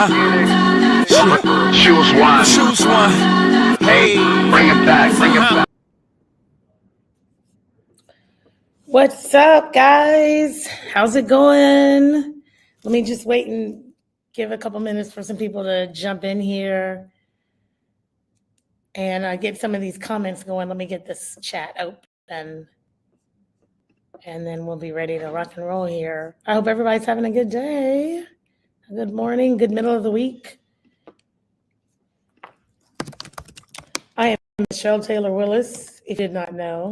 Choose one. Choose one. Hey, bring it back. Bring it back. What's up, guys? How's it going? Let me just wait and give a couple minutes for some people to jump in here and get some of these comments going. Let me get this chat open, and then we'll be ready to rock and roll here. I hope everybody's having a good day. Good morning, good middle of the week. I am Michelle Taylor Willis, if you did not know.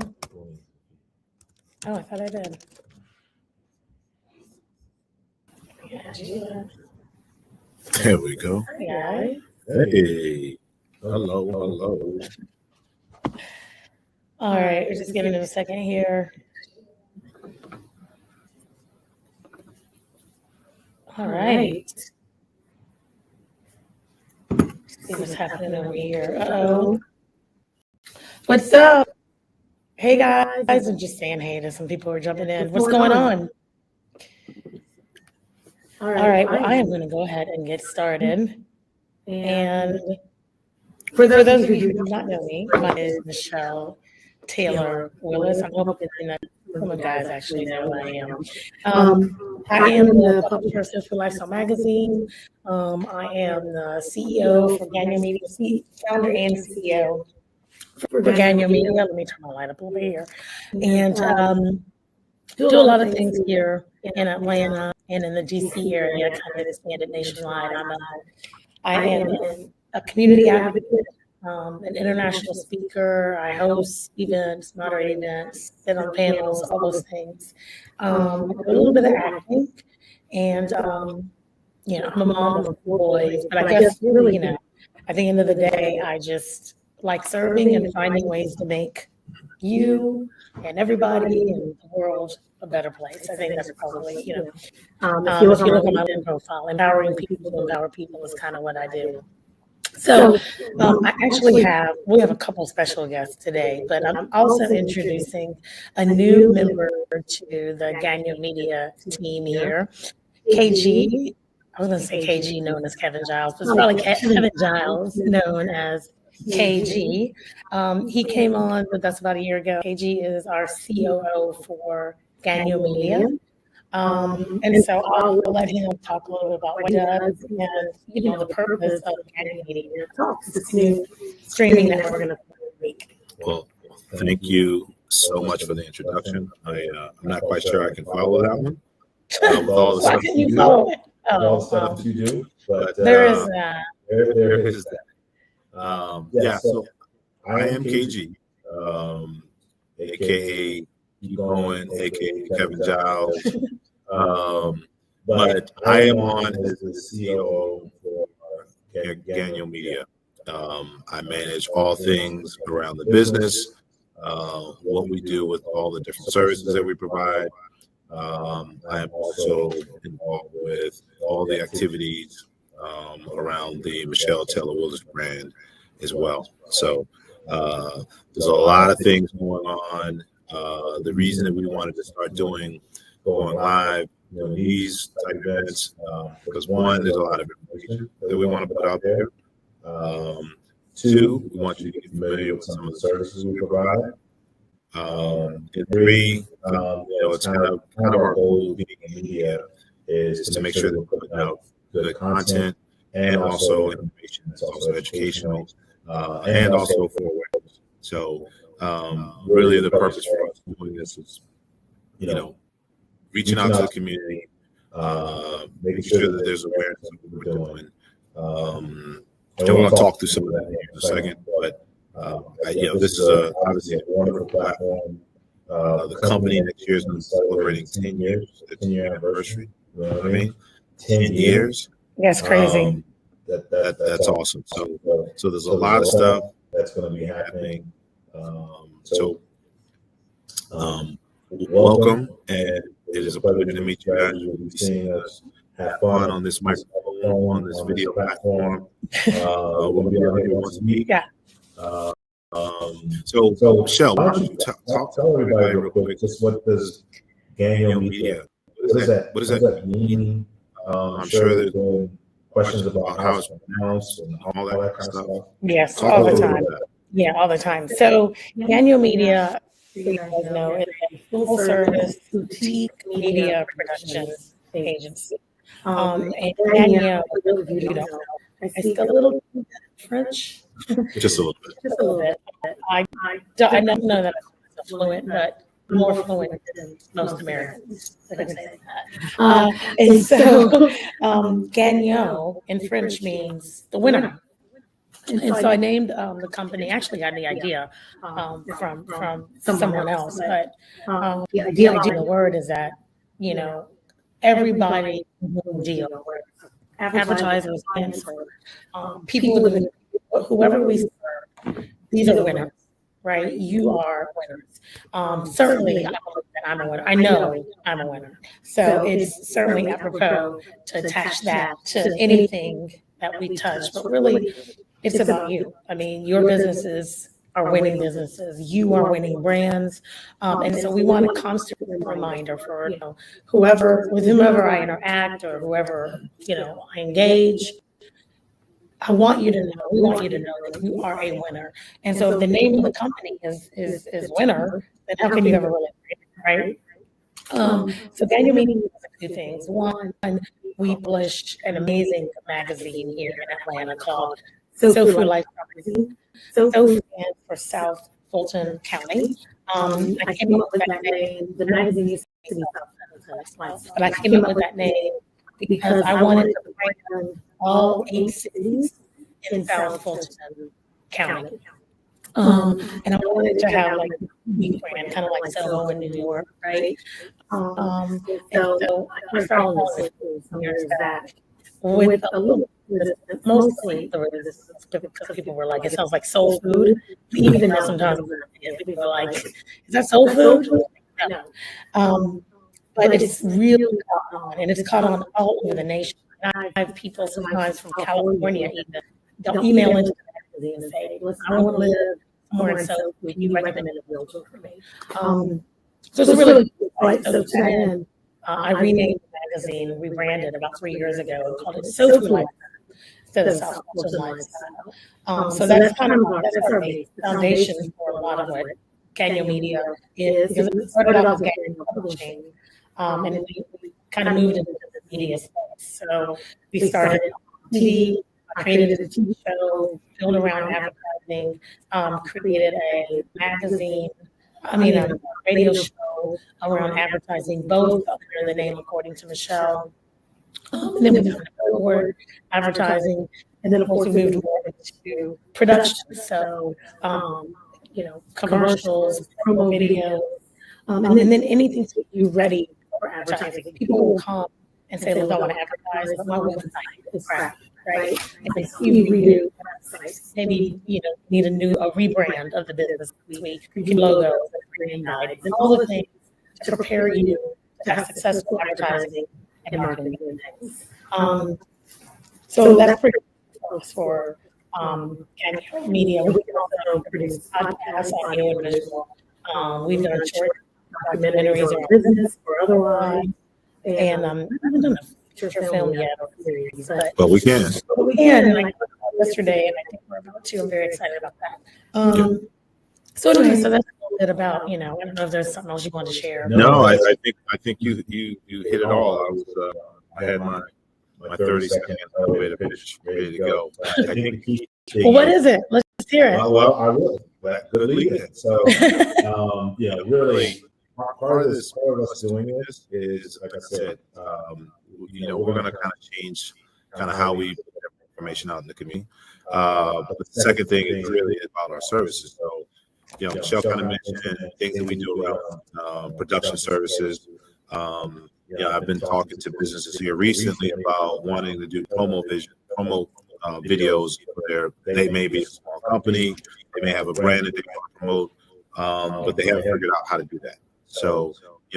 Oh, I thought I did. There we go. Yeah. Hey. Hello. All right, we're just giving it a second here. All right. See what's happening over here. Uh-oh. What's up? Hey, guys. I'm just saying hey to some people who are jumping in. What's going on? All right. Well, I am going to go ahead and get started. And for those of you who do not know me, my name is Michelle Taylor Willis. I'm hoping that some of you guys actually know who I am. I am the publisher of SoFu Lifestyle Magazine. I am the CEO for Gagnant Media, founder and CEO for Gagnant Media. Let me turn my light up over here. And do a lot of things here in Atlanta and in the DC area, kind of expanded nationwide. I am a community advocate, an international speaker. I host events, moderate events, sit on panels, all those things. I do a little bit of acting, and I'm a mom of 4 boys. But I guess really, at the end of the day, I just like serving and finding ways to make you and everybody in the world a better place. I think that's probably, if you look at my LinkedIn profile, empowering people to empower people is kind of what I do. So we have a couple special guests today, but I'm also introducing a new member to the Gagnant Media team here, KG. I was going to say KG, known as Kevin Giles, but it's probably Kevin Giles, known as KG. He came on with us about a year ago. KG is our COO for Gagnant Media. And so I'll let him talk a little bit about what he does and, the purpose of Gagnant Media Talks, this new streaming network we're going to put this week. Well, thank you so much for the introduction. I'm not quite sure I can follow that one. With all the stuff you do, all the stuff you do, but there is that. There is that. So I am KG, aka Keep Going, aka Kevin Giles. But I am on as the CEO for Gagnant Media. I manage all things around the business, what we do with all the different services that we provide. I am also involved with all the activities around the Michelle Taylor Willis brand as well. So there's a lot of things going on. The reason that we wanted to start going live, these type events, because one, there's a lot of information that we want to put out there. Two, we want you to get familiar with some of the services we provide. And three, it's kind of our goal being in media is to make sure that we're putting out good content and also information that's also educational and also for awareness. So really the purpose for us doing this is, reaching out to the community, making sure that there's awareness of what we're doing. And we're going to talk through some of that here in a second, but this is obviously a wonderful platform. The company next year is going to be celebrating 10 years, the 10-year anniversary. You know what I mean? 10 years. That's crazy. That's awesome. So there's a lot of stuff that's going to be happening. Welcome, and it is a pleasure to meet you guys. You'll be seeing us have fun on this microphone, on this video platform. We're going to be out here once a week. Yeah. So Michelle, why don't you tell everybody real quick, just what does Gagnant Media, what does that mean? I'm sure there's been questions about how it's pronounced and all that kind of stuff? Yes, Talk all a the little time. bit about Yeah, all the time. So Gagnant Media, so you guys know, is a full service boutique media production agency. And Gagnant, for those of you who don't know, I speak a little bit French. that. Just a little bit. Just a little bit. I don't know that I'm fluent, but more fluent than most Americans. I can say that. And so Gagnant in French means the winner. And so I named the company. Actually, got the idea from someone else, but the idea of the word is that everybody will deal with advertisers, influencers, people within whoever we serve. These are winners, right? You are winners. Certainly, I'm a winner. I know I'm a winner. So it's certainly apropos to attach that to anything that we touch, but really it's about you. I mean, your businesses are winning businesses. You are winning brands. And so we want a constant reminder for with whomever I interact or whoever, I engage. I want you to know, we want you to know that you are a winner. And so if the name of the company is winner, then how can you ever really win, right? So Gagnant Media does a few things. One, we publish an amazing magazine here in Atlanta called SoFu Life Magazine. SoFu stands for South Fulton County. I came up with that name. The magazine used to be South Fulton, but I came up with that name because I wanted to bring all 8 cities in South Fulton County. And I wanted to have like a big brand, kind of like SoFu in New York, right? And so I started calling it some years back with a little resistance, mostly the resistance, because people were like, it sounds like soul food. Even though sometimes people were like, is that soul food? No. But it's really caught on, and it's caught on all over the nation. I have people sometimes from California even they'll email into the magazine and say, listen, I want to live somewhere in SoFu. Can you recommend a realtor for me? So it's really cool, right? So to that end, I renamed the magazine, rebranded about 3 years ago, and called it SoFu Life instead of South Fulton Lifestyle. So that's kind of our foundation for a lot of what Gagnant Media is, because it started off with Gagnant Publishing, and then we kind of moved into the media space. So we started TV, created a TV show built around advertising, created a magazine, a radio show around advertising, both under the name According to Michelle. And then we got forward advertising, and then of course we moved more into production. So, commercials, promo videos, and then anything to get you ready for advertising. People will come and say, look, I want to advertise, but my website is crap, right? And they see me redo the website. Maybe, need a rebrand of the business. We create logos and brand guides and all the things to prepare you to have successful advertising and marketing things. So that's pretty close for Gagnant Media. We can also produce podcasts, audio and visual. We've done short documentaries on business or otherwise. And I haven't done a feature film yet or series, But we can. And I yesterday, and I think we're about to. I'm very excited about that. So anyway, so that's a little bit about, I don't know if there's something else you want to share. No, I think you hit it all. I had my 30-second elevator pitch ready to go. I think well, what is it? Let's hear it. Well, I will. Good lead. So, really, part of us doing this is, like I said, we're going to kind of change kind of how we put information out in the community. But the second thing is really about our services. So, Michelle kind of mentioned things that we do around production services. I've been talking to businesses here recently about wanting to do promo videos. They may be a small company, they may have a brand that they want to promote, but they haven't figured out how to do that. So,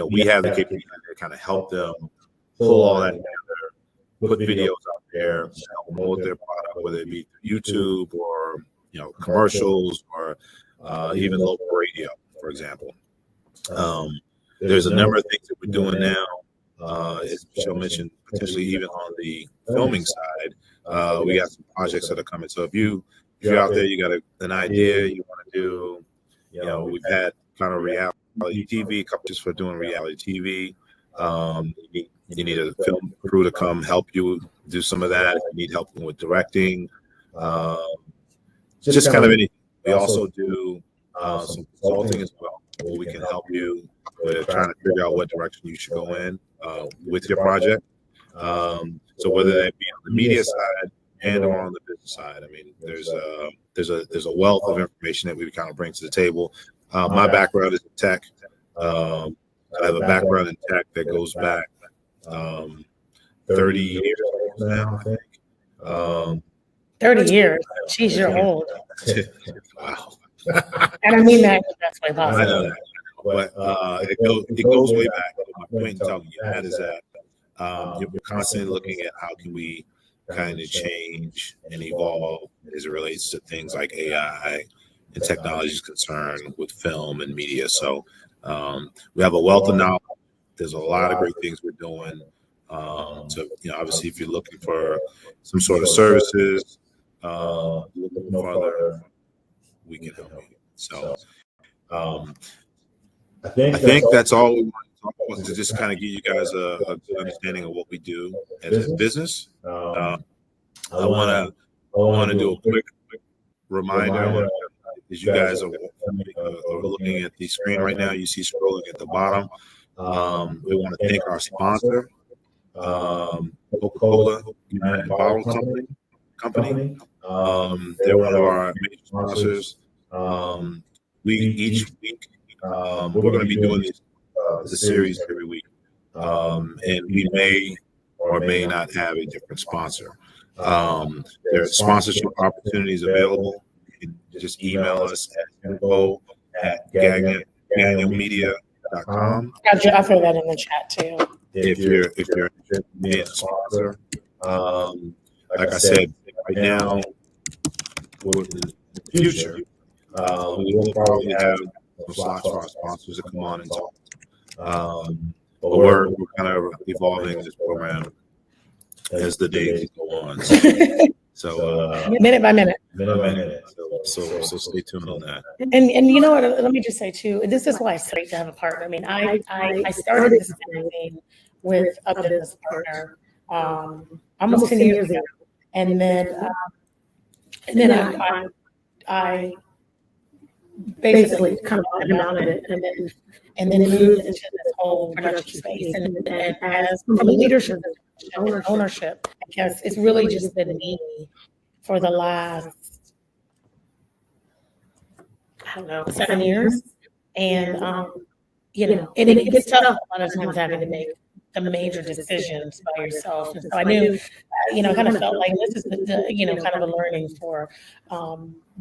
we have the capability to kind of help them pull all that together, put videos out there, promote their product, whether it be YouTube or commercials or even local radio, for example. There's a number of things that we're doing now, as Michelle mentioned, potentially even on the filming side, We got some projects that are coming. So if you're out there, you got an idea you want to do, we've had kind of reality TV, coaches for doing reality TV. You need a film crew to come help you do some of that. If you need help with directing, just kind of anything. We also do some consulting as well, where we can help you with trying to figure out what direction you should go in with your project. So whether that be on the media side and or on the business side, I mean, there's a wealth of information that we kind of bring to the table. My background is in tech. I have a background in tech that goes back 30 years now, I think. 30 years. Geez, you're old. Wow. And I mean that in the best way I possible. know that. But it goes way back. But my point in telling you that is that we're constantly looking at how can we kind of change and evolve as it relates to things like AI and technology is concerned with film and media. So we have a wealth of knowledge. There's a lot of great things we're doing. So obviously, if you're looking for some sort of services, looking further, we can help you. So I think that's all we want to talk about, to just kind of give you guys a good understanding of what we do as a business. I want to do a quick reminder. As you guys are looking at the screen right now, you see scrolling at the bottom. We want to thank our sponsor, Coca-Cola United Bottle Company. They're one of our major sponsors. Each week we're going to be doing the series every week, and we may or may not have a different sponsor. There are sponsorship opportunities available. You can just email us at info@gagnantmedia.com. I'll throw that in the chat too. If you're interested in being a sponsor, like I said, right now, in the future, we will probably have some slots for our sponsors to come on and talk. But we're kind of evolving this program as the days go on. So Minute by minute. So stay tuned on that. And you know what? Let me just say too. This is why it's great to have a partner. I mean, I started this campaign with a business partner almost 10 years ago, and then I basically kind of bought him out of it, and then moved into this whole production space, and as from a leadership and ownership, because it's really just been me for the last, I don't know, 7 years. And, and it gets tough a lot of times having to make the major decisions by yourself. And so I knew, kind of felt like this is the kind of a learning for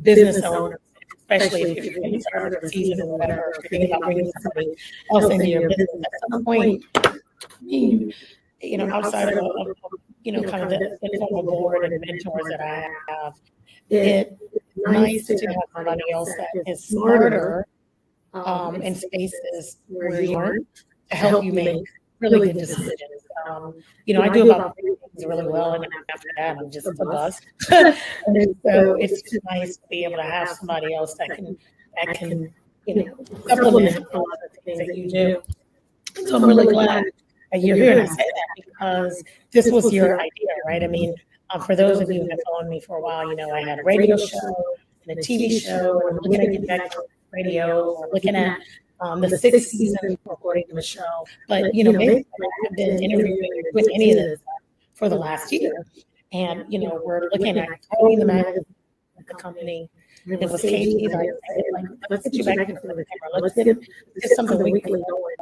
business owners, especially if you're getting started or season or whatever, or if you're thinking about bringing somebody else into your business. At some point, outside of kind of the informal board and mentors that I have, it's nice to have somebody else that is smarter in spaces where you aren't, to help you make really good decisions. I do about 3 things really well, and after that, I'm just a bust. And so it's just nice to be able to have somebody else that can supplement a lot of the things that you do. So I'm really glad that you're here, and I say that because this was your idea, right? I mean, for those of you who have followed me for a while, I had a radio show and a TV show, and I'm looking at getting back to radio, or looking at the 6th season recording the show. But, basically, I have been interviewing with any of this for the last year. And, we're looking at growing the magazine at the company. It was Katie's. I said, let's get you back in front of the camera. Let's get something weekly going.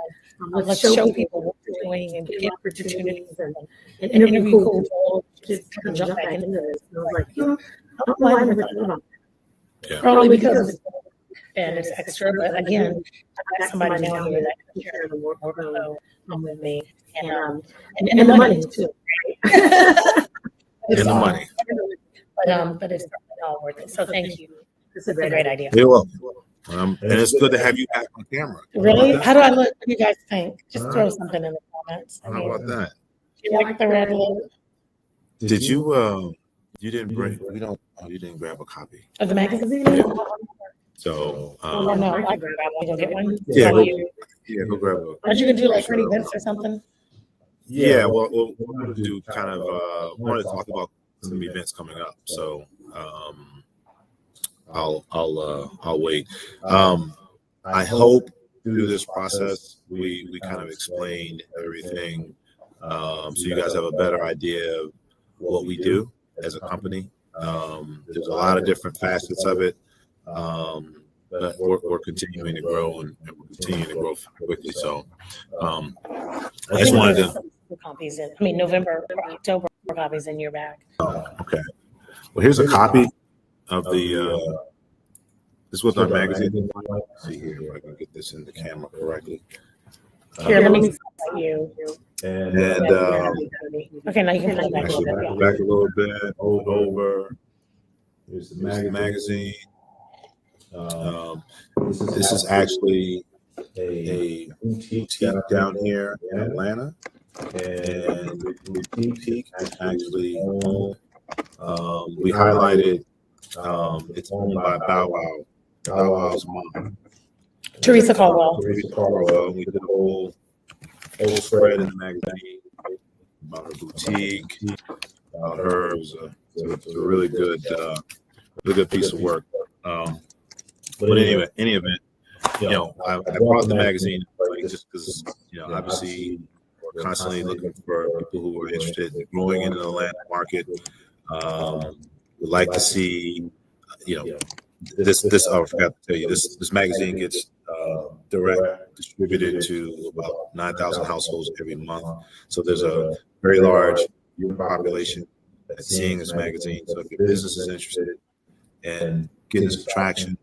Let's show people what we're doing and get opportunities and interview cool people. Just kind of jump back into this. And I was like, I don't know why I never thought about it. Probably because it's extra, but again, I've got somebody down here that can share the workload with me, and the money too. And the money. But it's all worth it. So thank you. This is a great idea. You're welcome. And it's good to have you back on camera. Really? How do I look? What do you guys think? Just throw something in the comments. How about that? Do you like the red look? Did you You didn't bring. We don't. Oh, you didn't grab a copy. Of the magazine? Yeah. So. Oh, no, I can grab one. Go get one. Yeah. You Go grab a. Aren't you gonna do like for events or something? Yeah. Well, we're going to do kind of. Wanted to talk about some events coming up. So. I'll wait. I hope through this process we kind of explained everything, so you guys have a better idea of what we do as a company. There's a lot of different facets of it, but we're continuing to grow and we're continuing to grow quickly. So I just wanted to. Copies in, November or October copies in your bag. Oh, okay. Well, here's a copy of the. This was our magazine. Let's see here if I can get this in the camera correctly. Here, let me you. And okay, now you can pull actually back a little bit. Hold over. Here's the magazine. This is actually a boutique down here in Atlanta, and the boutique actually we highlighted. It's owned by Bow Wow. Bow Wow's mom, Teresa Caldwell. We did a whole spread in the magazine about her boutique, about her. It was a really good piece of work. But anyway, any event, I brought the magazine just because, obviously we're constantly looking for people who are interested in growing in the Atlanta market. We'd like to see, this. I forgot to tell you, this magazine gets direct distributed to about 9,000 households every month. So there's a very large population that's seeing this magazine. So if your business is interested in getting some traction,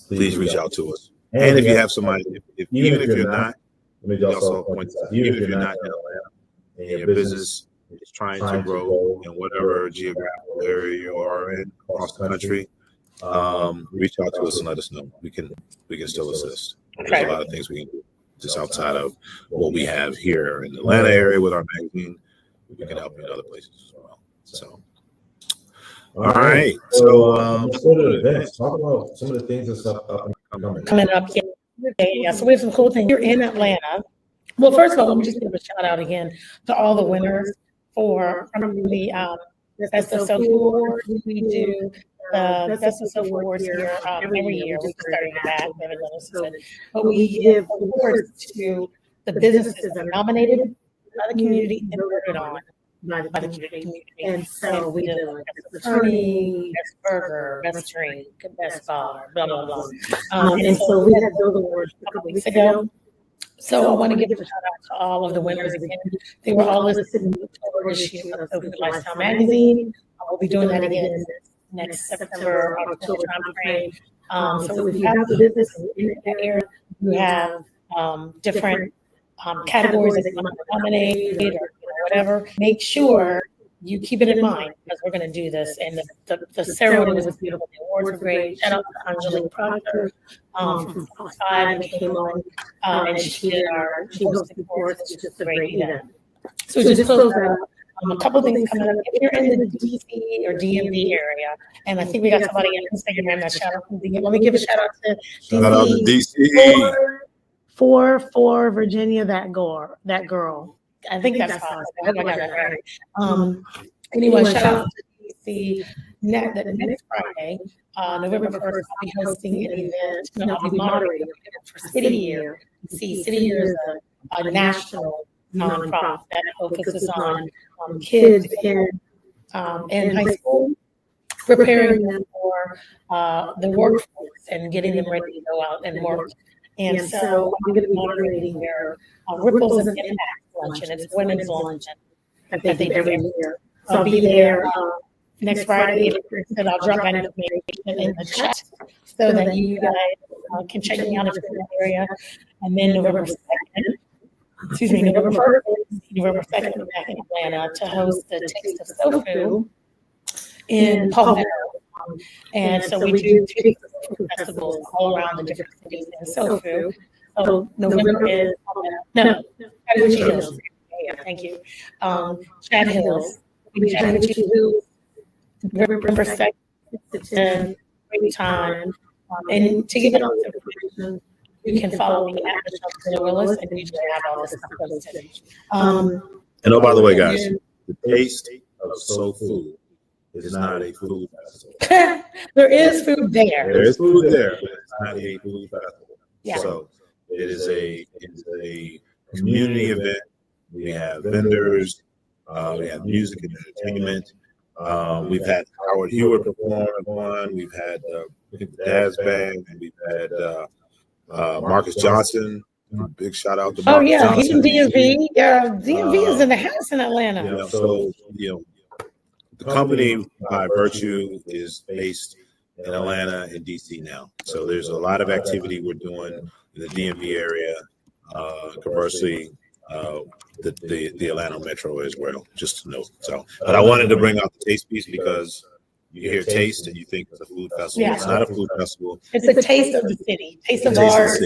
please reach out to us. And if you have somebody, even if you're not, let me also point this out, even if you're not in Atlanta and your business is trying to grow in whatever geographical area you are in across the country, reach out to us and let us know. We can still assist. There's a lot of things we can do just outside of what we have here in the Atlanta area with our magazine. We can help you in other places as well. So, all right. So let's go to the events. Talk about some of the things that's coming up. Yeah. So we have some cool things. You're in Atlanta. Well, first of all, let me just give a shout out again to all the winners from the Best of SoFu Awards. We do the Best of SoFu Awards here every year. We started that. We haven't done this since. But we give awards to the businesses that are nominated by the community and voted on by the community. And so we did like best attorney, best burger, best drink, best bar, blah, blah, blah. And so we had those awards a couple weeks ago. So I want to give a shout out to all of the winners again. They were all listed in the October issue of SoFu Lifestyle Magazine. We'll be doing that again next September, October timeframe. So if you have a business in that area, you have different categories that you want to nominate or whatever, make sure you keep it in mind because we're going to do this. And the ceremony was beautiful. The awards were great. Shout out to Angelique Proctor from Fox 5 that came on, and she hosted the awards. It's just a great event. So we just closed out a couple things coming up. If you're in the DC or DMV area, and I think we got somebody on Instagram that shout out to DC. Let me give a shout out to DC. Shout out to DC. For Virginia, that girl. I think that's possible. I hope I got that right. Anyway, shout out to DC. The next Friday, November 1st, I'll be hosting an event. No, I'll be moderating for City Year. See, City Year is a national nonprofit that focuses on kids in high school, preparing them for the workforce and getting them ready to go out and work. And so I'm going to be moderating their Ripples and Impact luncheon. It's women's luncheon that they do every year. So I'll be there next Friday, and I'll drop that information in the chat so that you guys can check me out if you're in the area. And then November 1st, November 2nd, I'm back in Atlanta to host the Taste of SoFu in Palmetto. And so we do two festivals all around the different cities in SoFu. So November is Chattahoochee Hills. Yeah, thank you. Chad Hills We have 22 November 2nd to 10, great time. And to get all this information, you can follow me at Michelle Willis, and you should have all this stuff posted. And oh, by the way, guys, the taste of SoFu is not a food festival. There is food there. There is food there, but it's not a food festival. Yeah. So it is a community event. We have vendors, we have music and entertainment. We've had Howard Hewitt perform at one. We've had the Daz Band, and we've had Marcus Johnson. Big shout out to Marcus Johnson. He's in DMV. Yeah, DMV is in the house in Atlanta. So the company by virtue is based in Atlanta and DC now. So there's a lot of activity we're doing in the DMV area. Conversely, the Atlanta Metro as well, just to note. So, but I wanted to bring out the taste piece because you hear taste and you think it's a food festival. Yeah. It's not a food festival. It's a taste of the city, taste of art,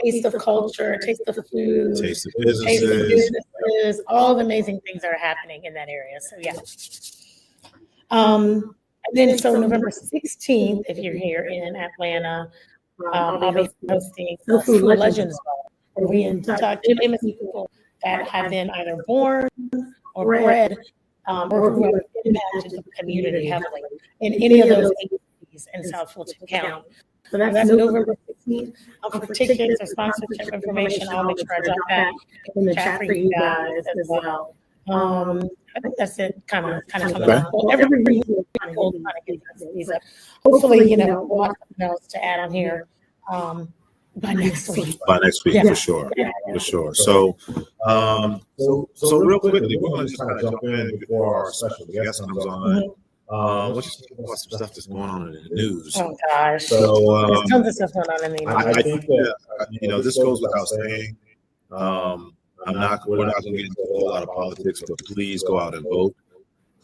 taste of culture, taste of food, Taste of taste of businesses. businesses, all the amazing things that are happening in that area. So yeah. And then so November 16th, if you're here in Atlanta, I'll be hosting the Food Legends Ball, where we induct famous people that have been either born or bred or who have impacted the community heavily in any of those agencies in South Fulton County. So that's November 16th. For tickets or sponsorship information, I'll make sure I drop that in the chat for you guys as well. I think that's it. Kind of coming up. Well, every week we'll kind of get these up. Hopefully, we'll have something else to add on here by next week. By next week, Yeah. for sure. Yeah. For sure. So real quickly, we're going to just kind of jump in before our special guest comes on. Let's just talk about some stuff that's going on in the news. Oh gosh. So There's tons of stuff going on in the news. I think that this goes without saying. We're not going to get into a whole lot of politics, but please go out and vote.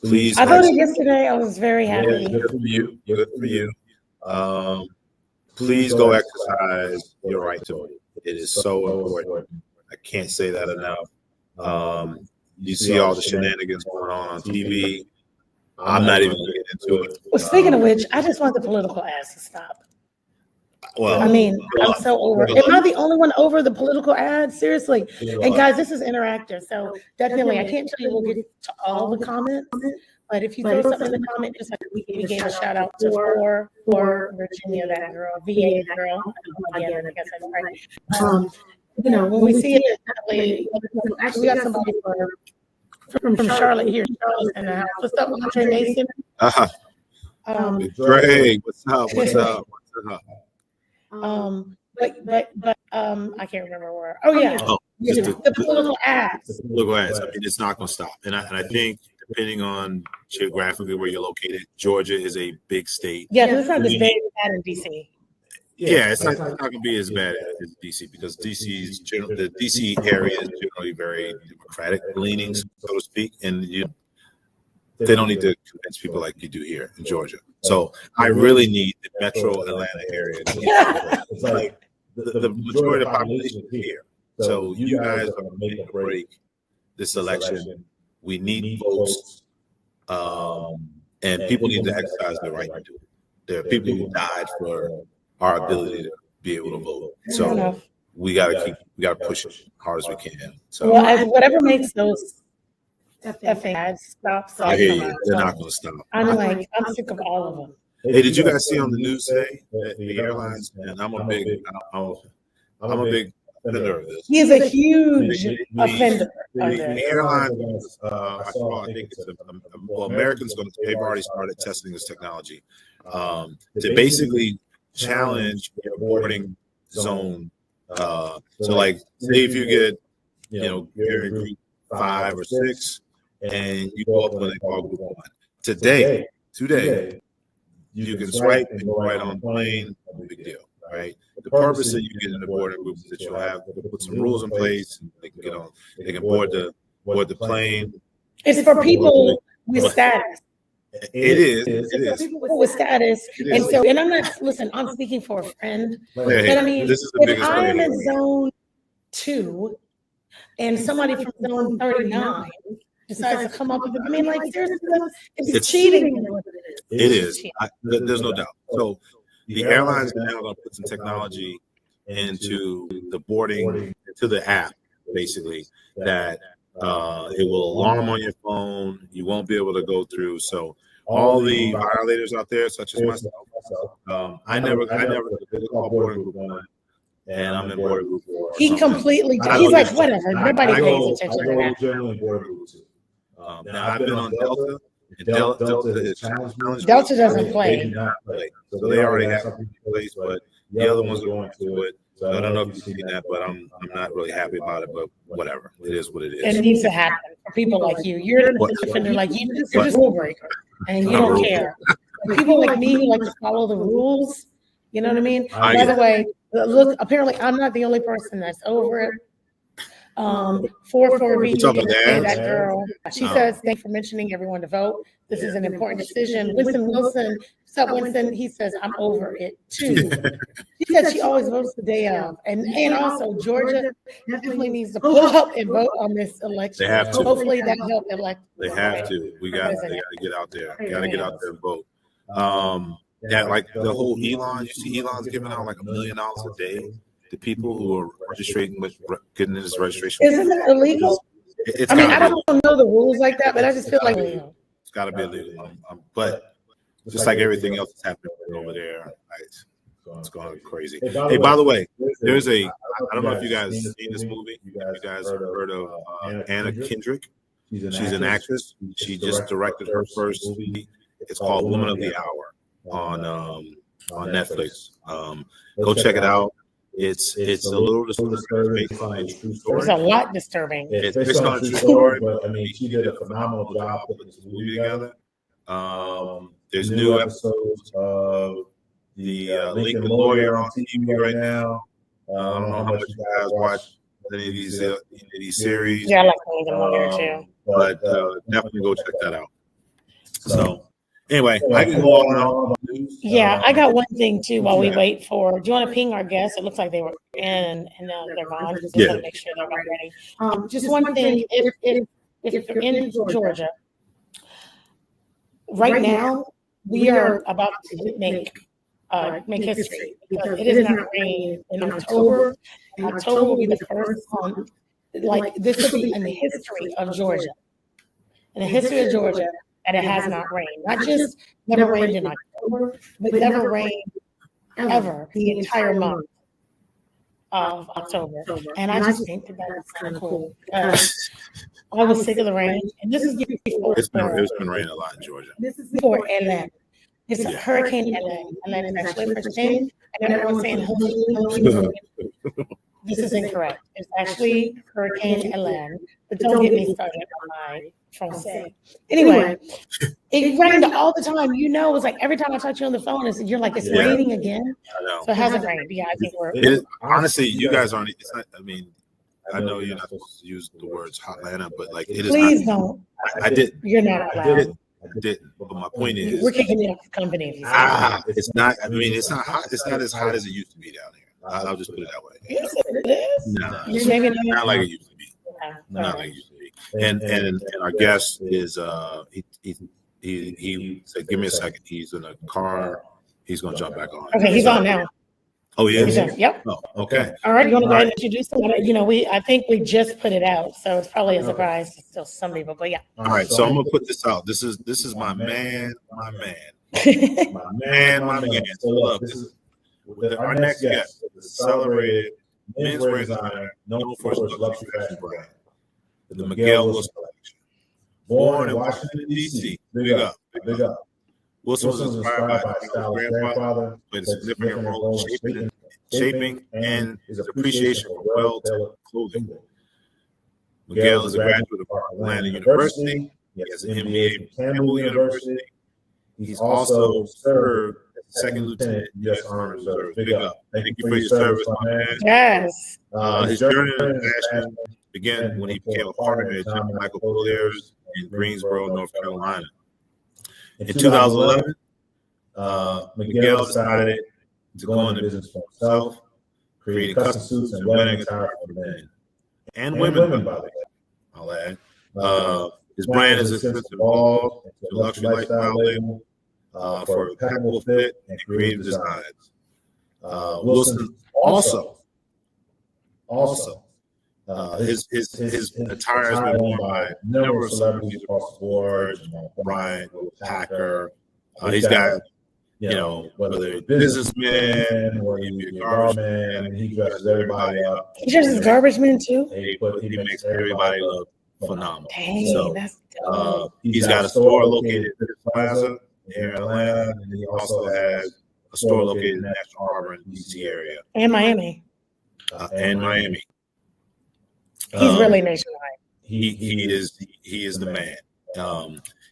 Please. I voted yesterday. I was very happy. Yeah, good for you. Good for you. Please go exercise your right to vote. It is so important. I can't say that enough. You see all the shenanigans going on TV. I'm not even going to get into it. Well, speaking of which, I just want the political ads to stop. Well, I mean, I'm so over. Am I the only one over the political ads? Seriously. And guys, this is interactive. So definitely, I can't tell you we'll get to all the comments. But if you throw something in the comment, just like we gave a shout out to for Virginia, that girl, VA girl. Again, I guess that's right. When we see it, definitely, we got somebody from Charlotte here. Charlotte's in the house. What's up, Andre Mason? Greg, what's up? What's up? But I can't remember where. Oh yeah, the political ads. Political ads. I mean, it's not going to stop. And I think depending on geographically where you're located, Georgia is a big state. Yeah, it's not as bad in DC. Yeah, it's not going to be as bad as DC because the DC area is generally very Democratic leanings, so to speak, and they don't need to convince people like you do here in Georgia. So I really need the metro Atlanta area. It's like the majority of the population is here. So you guys are going to make or break this election. We need votes, and people need to exercise their right to do it. There are people who died for our ability to be able to vote. So we got to push it as hard as we can. So whatever makes those effing ads stop. I hear you. They're not going to stop. I'm sick of all of them. Hey, did you guys see on the news today that the airlines? And I'm a big offender of this. He is a huge offender. The airlines, I think it's Americans they've already started testing this technology to basically challenge your boarding zone. So like, say if you get, you're in group 5 or 6, and you go up when they call group 1. Today, you can swipe and go right on the plane. No big deal, right? The purpose that you get in the boarding group is that you'll have to put some rules in place. And they can get on. They can board the plane. It's for people with status. It is. For people with status, and I'm not. Listen, I'm speaking for a friend, and I mean, this is the if I am in zone 2, and somebody from zone 39 decides to come up with it. I mean, like, seriously, it's cheating. It is. There's no doubt. So the airlines are now going to put some technology into the boarding, to the app, basically, that it will alarm on your phone. You won't be able to go through. So all the violators out there, such as myself, I never call boarding group one, and I'm in boarding group 4. He completely, he's like, whatever, nobody pays attention to that. Generally boarding group 2. Now I've been on Delta. And Delta is challenged. Delta doesn't play. They do not play. So they already have something in place, but the other ones are going to it. So I don't know if you've seen that, but I'm not really happy about it. But whatever, it is what it is. It needs to happen for people like you. You're the defender, like you're just a rule breaker, and you don't care. People like me who like to follow the rules. You know what I mean? By the way, look. Apparently, I'm not the only person that's over it. 44B, that girl. She says, "Thanks for mentioning everyone to vote. This is an important decision." Winston Wilson, what's up, Winston? He says, "I'm over it too." She said she always votes the day of, and also Georgia definitely needs to pull up and vote on this election. They have to. Hopefully that help elect. They have to. They got to get out there. Got to get out there and vote. Yeah, like the whole Elon. You see, Elon's giving out like $1 million a day to people who are registering with getting his registration. Isn't that illegal? I mean, I don't know the rules like that, but I just feel like it's got to be illegal. But just like everything else that's happening over there, it's going crazy. Hey, by the way, there's I don't know if you guys seen this movie. You guys have heard of Anna Kendrick? She's an actress. She just directed her first movie. It's called Woman of the Hour on Netflix. Go check it out. It's a little disturbing. Based on a true story. It's a lot disturbing. It's based on a true story, but I mean, she did a phenomenal job putting this movie together. There's new episodes of the Lincoln Lawyer on TV right now. I don't know how much you guys watch any of these series. Yeah, I like Lincoln Lawyer too. But definitely go check that out. So. Anyway, I can go on and on. Yeah, I got one thing too while we wait for. Do you want to ping our guests? It looks like they were in and now they're gone. Just want to make sure they're ready. Just one thing, if you're in Georgia, right now we are about to make history because it is not raining in October. October will be the first month. Like this will be in the history of Georgia. In the history of Georgia. And it has not rained. Not just never rained in October, but never rained ever the entire month of October. And I just think that that's kind of cool. I was sick of the rain. And this is before. It's been raining a lot in Georgia. This is before Ellen. It's a Hurricane Ellen. Ellen is actually first name. And everyone's saying Hurricane. This is incorrect. It's actually Hurricane Ellen. But don't get me started on my Francais. Anyway, it rained all the time. You know, it was like every time I talk to you on the phone, you're like, it's raining again. So it hasn't rained. Yeah, I think honestly, you guys aren't. It's not. I mean, I know you're not supposed to use the words Hotlanta, but like it is. Please don't. I didn't. You're not allowed. I didn't. But my point is, we're kicking you off the company. It's not. I mean, it's not hot. It's not as hot as it used to be down here. I'll just put it that way. Yes, it is. No, not like it used to be. Not like it used to be. And our guest is he said, "Give me a second." He's in a car. He's gonna jump back on. Okay, he's on now. Oh, he is? Yep. Oh, okay. All right, you want to go ahead and introduce him? You know, I think we just put it out, so it's probably a surprise to still some people, but yeah. All right, so I'm gonna put this out. This is my man. my man. So look, this is our next guest, the celebrated menswear designer known for his luxury fashion brand, the Miguel Wilson collection. Born in Washington, D.C. Big up. Wilson was inspired by his grandfather, played a significant role in shaping and his appreciation for well-tailored clothing. Miguel is a graduate of Atlanta University. He has an MBA from Campbell University. He's also served as second lieutenant in U.S. Army Reserve. Big up. Thank you for your service, my man. Yes. His journey in fashion began when he became a partner at John Michael Collier's in Greensboro, North Carolina. In 2011, Miguel decided to go into business for himself, creating custom suits and wedding attire for men and women, by the way. I'll add. His brand has since evolved into a luxury lifestyle label for impeccable fit and creative designs. Wilson also his attire has been worn by a number of celebrities across the board. Bryant, Packer. He's got, whether it's businessman or he be a garbage man, and he dresses everybody up. He dresses garbage men too? He makes everybody look phenomenal. Dang, that's dope. He's got a store located at the Plaza here in Atlanta, and he also has a store located in National Harbor in the DC area. And Miami. And Miami. He's really nationwide. He is the man.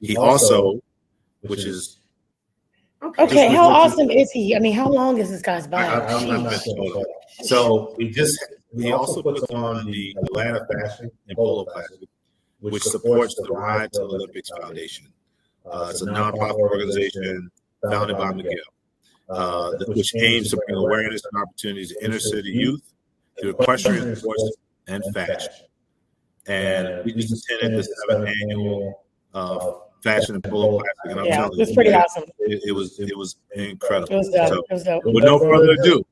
He also, which is okay. How awesome is he? I mean, how long is this guy's bio? I'm not sure. So he also puts on the Atlanta Fashion and Polo Classic, which supports the Ride to Olympics Foundation. It's a nonprofit organization founded by Miguel, which aims to bring awareness and opportunities to inner city youth through equestrian sports and fashion. And we just attended the 7th annual Fashion and Polo Classic, and I'm telling you, it's pretty awesome. It was incredible. It was dope. So, it was dope. with no further ado,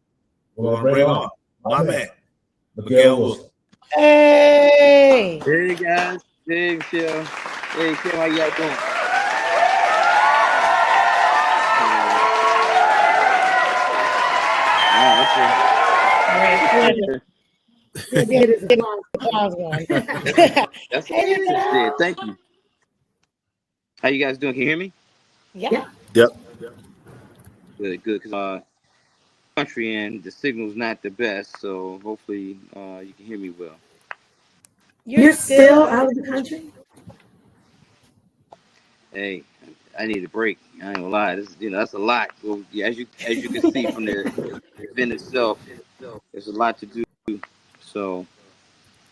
we're gonna bring on my man, Miguel Wilson. Hey! Hey guys, hey Michelle, hey Kim, how y'all doing? That's it. Thank you. How you guys doing? Can you hear me? Yeah. Yep. Good. Because country and the signal's not the best, so hopefully you can hear me well. You're still out of the country? Hey, I need a break. I ain't gonna lie. That's a lot. Well, yeah, as you can see from the event itself, there's a lot to do. So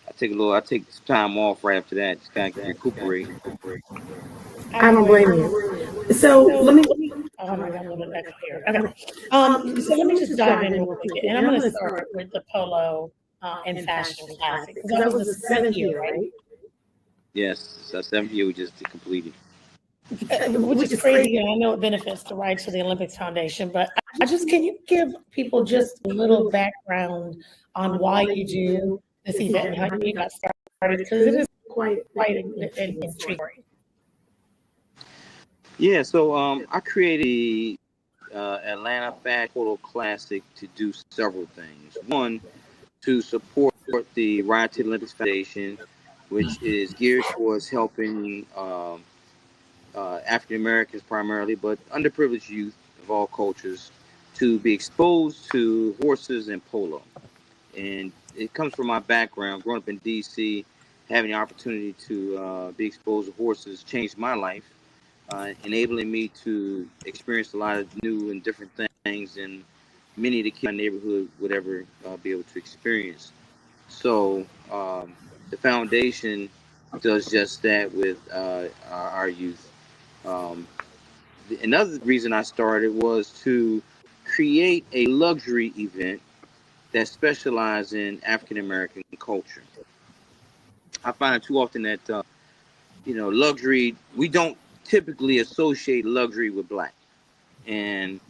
I take some time off right after that, just kind of recuperate. I don't blame you. So let me. Oh my God, I'm a little back up here. Okay. So let me just dive in real quick, and I'm going to start with the Polo and Fashion Classic, because that was the 7th year, right? Yes, it's our 7th year we just completed. Which is crazy, and I know it benefits the Right to the Olympics Foundation, but can you give people just a little background on why you do this event and how you got started? Because it is quite intriguing. Yeah, so I created the Atlanta Fashion Polo Classic to do several things. One, to support the Right to the Olympics Foundation, which is geared towards helping African Americans primarily, but underprivileged youth of all cultures to be exposed to horses and polo. And it comes from my background, growing up in DC, having the opportunity to be exposed to horses changed my life, enabling me to experience a lot of new and different things and many of the kids in my neighborhood would ever be able to experience. So the foundation does just that with our youth. Another reason I started was to create a luxury event that specializes in African American culture. I find it too often that luxury, we don't typically associate luxury with black, and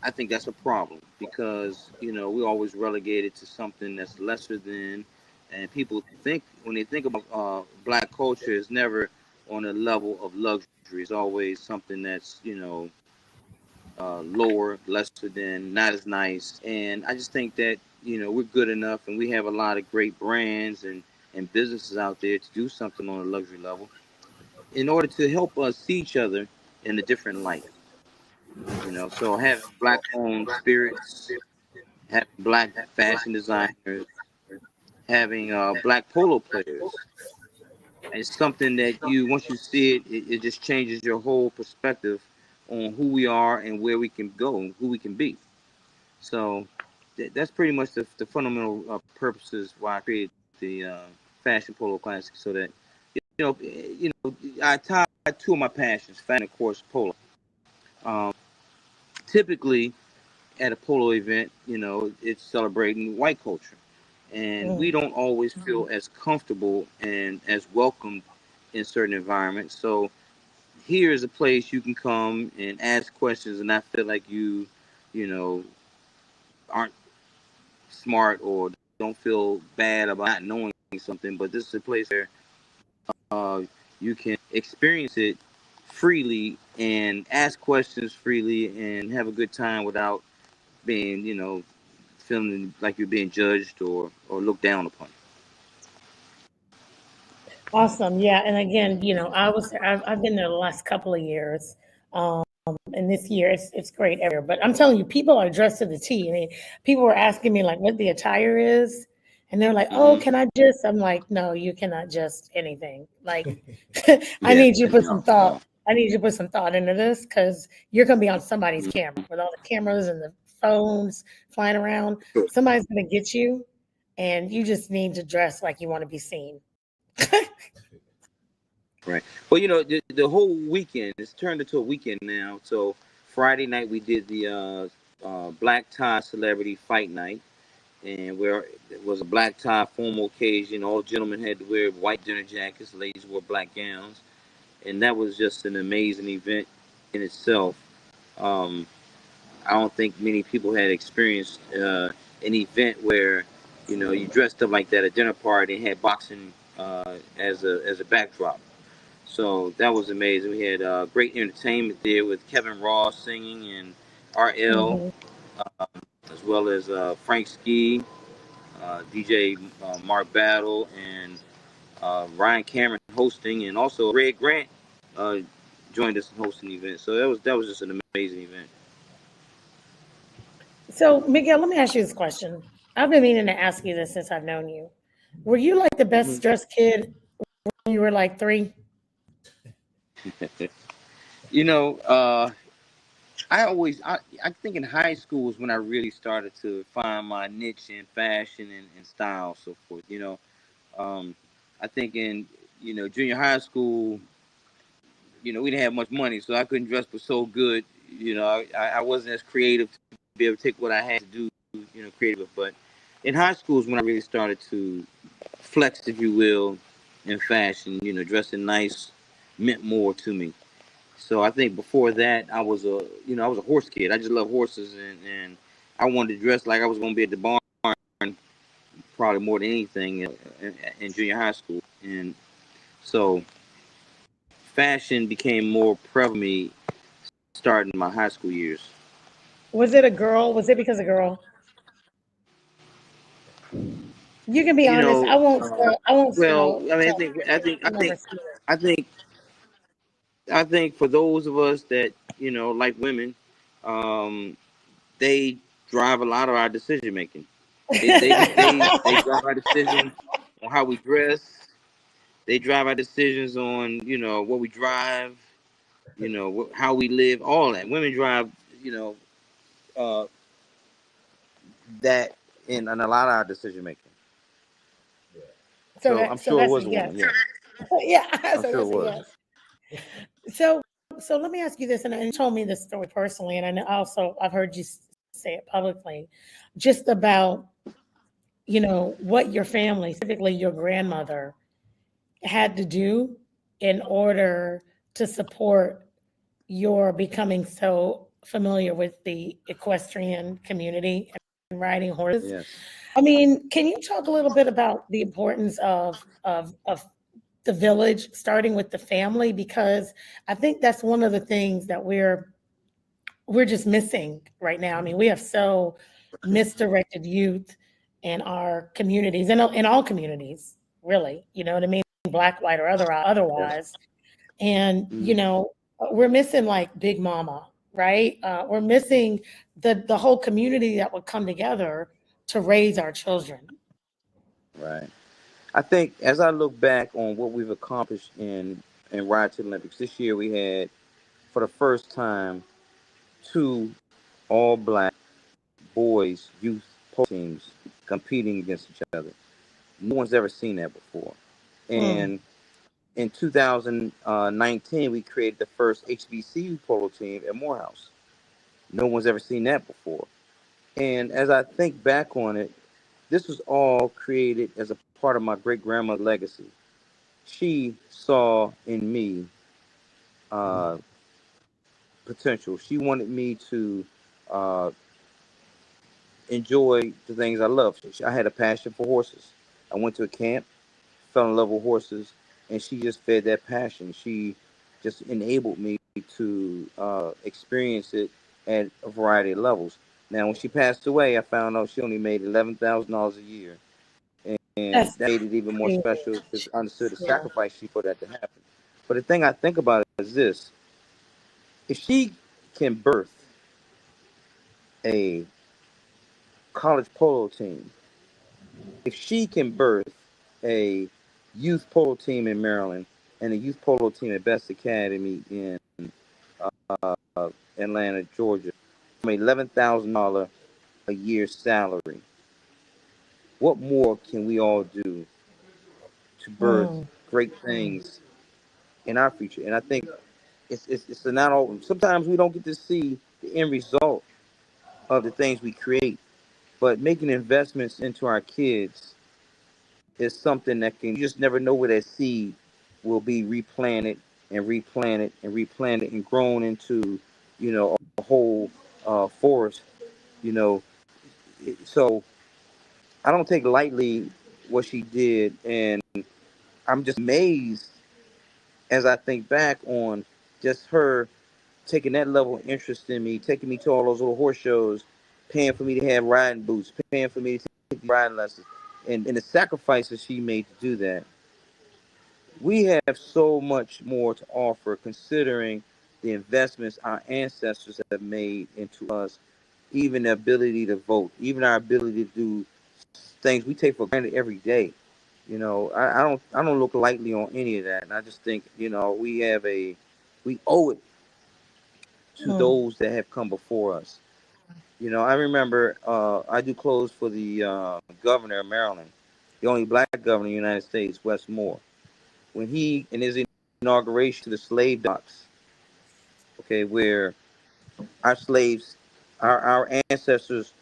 I think that's a problem because we're always relegated to something that's lesser than, and people think when they think about black culture, it's never on a level of luxury. It's always something that's lower, lesser than, not as nice. And I just think that we're good enough, and we have a lot of great brands and businesses out there to do something on a luxury level in order to help us see each other in a different light. So having black-owned spirits, having black fashion designers, having black polo players. It's something that once you see it, it just changes your whole perspective on who we are and where we can go and who we can be. So that's pretty much the fundamental purposes why I created the Fashion Polo Classic, so that I tie two of my passions, fashion and of course polo. Typically at a polo event, it's celebrating white culture, and we don't always feel as comfortable and as welcomed in certain environments. So here is a place you can come and ask questions and not feel like you know, aren't smart or don't feel bad about not knowing something. But this is a place where uh, you can experience it freely and ask questions freely and have a good time without being, feeling like you're being judged or looked down upon. Awesome. Yeah. And again, I've been there the last couple of years. Um, and this year it's great everywhere. But I'm telling you, people are dressed to the T. I mean, people were asking me like what the attire is. And they're like, oh, Hmm. can I just? I'm like, no, you cannot just anything. Like, I Yeah, need you to put some no, thought. no. I need you to put some thought into this because you're going to be on somebody's camera with all the cameras and the phones flying around. Sure. Somebody's going to get you, and you just need to dress like you want to be seen. Right. Well, the whole weekend, it's turned into a weekend now. So Friday night we did the black tie celebrity fight night, and where it was a black tie formal occasion. All gentlemen had to wear white dinner jackets, ladies wore black gowns, and that was just an amazing event in itself. Um, I don't think many people had experienced an event where you dressed up like that at a dinner party and had boxing as a backdrop. So that was amazing. We had great entertainment there with Kevin Ross singing and RL, Mhm. as well as Frank Ski, DJ Mark Battle, and Ryan Cameron hosting, and also Red Grant uh, joined us in hosting the event. So that was just an amazing event. So, Miguel, let me ask you this question. I've been meaning to ask you this since I've known you. Were you like the Hmm. best dressed kid when you were like 3? you know, uh, I think in high school was when I really started to find my niche in fashion and style, so forth. Um, I think in junior high school, we didn't have much money, so I couldn't dress but so good. I wasn't as creative to be able to take what I had to do, creative. But in high school is when I really started to flex, if you will, in fashion. Dressing nice meant more to me. So I think before that, I was a horse kid. I just love horses, and I wanted to dress like I was going to be at the barn, probably more than anything in junior high school. And so fashion became more prevalent for me starting my high school years. Was it a girl? Was it because of girl? You can be You honest. know, I won't well, I mean, I tell. think, I think, I I never think, see it. I think, I think for those of us that like women, um, they drive a lot of our decision making. They drive our decisions on how we dress. They drive our decisions on what we drive. How we live. All that. Women drive. Uh, that in a lot of our decision making. So So I'm that so sure it that's a was a yes. woman. Yeah, Yeah, I'm so sure it that's a was. yes. So so let me ask you this, and you told me this story personally, and I know also I've heard you say it publicly, just about what your family, specifically your grandmother, had to do in order to support your becoming so familiar with the equestrian community and riding horses. Yes. I mean, can you talk a little bit about the importance of the village, starting with the family? Because I think that's one of the things that we're just missing right now. I mean, we have so misdirected youth in our communities, and in all communities, really. You know what I mean? Black, white, or Yes. otherwise. And Mm. we're missing like Big Mama, right? We're missing the whole community that would come together to raise our children. Right. I think as I look back on what we've accomplished in Ride to the Olympics this year, we had for the first time two all black boys youth polo teams competing against each other. No one's ever seen that before. Mm. And in 2019, we created the first HBCU polo team at Morehouse. No one's ever seen that before. And as I think back on it, this was all created as a part of my great grandma's legacy. she saw in me uh, potential. She wanted me to uh, enjoy the things I love. I had a passion for horses. I went to a camp, fell in love with horses, and she just fed that passion. She just enabled me to experience it at a variety of levels. Now, when she passed away, I found out she only made $11,000 a year, and That's that made it even more crazy. special because I understood the Yeah. sacrifice she put that to happen. But the thing I think about is this: if she can birth a college polo team, if she can birth a youth polo team in Maryland and a youth polo team at Best Academy in Atlanta, Georgia, from $11,000 a year salary, what more can we all do to birth Mm. great things in our future? And I think it's not all. Sometimes we don't get to see the end result of the things we create, but making investments into our kids is something that can, you just never know where that seed will be replanted and replanted and replanted and grown into, a whole forest, you know. So I don't take lightly what she did, and I'm just amazed as I think back on just her taking that level of interest in me, taking me to all those little horse shows, paying for me to have riding boots, paying for me to take riding lessons, and the sacrifices she made to do that. We have so much more to offer considering the investments our ancestors have made into us, even the ability to vote, even our ability to do things we take for granted every day. I don't look lightly on any of that. And I just think, we owe it to Mm. those that have come before us. I remember I do clothes for the governor of Maryland, the only black governor in the United States, Wes Moore. When he, in his inauguration to the slave docks, okay, where our slaves, our ancestors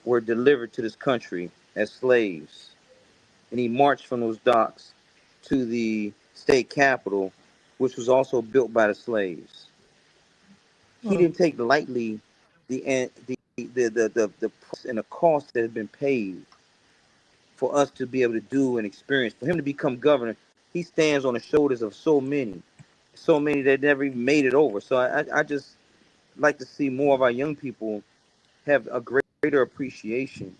were delivered to this country as slaves, and he marched from those docks to the state capitol, which was also built by the slaves. He Mm. didn't take lightly the price and the cost that had been paid for us to be able to do and experience. For him to become governor, he stands on the shoulders of so many that never even made it over. So I just like to see more of our young people have a greater appreciation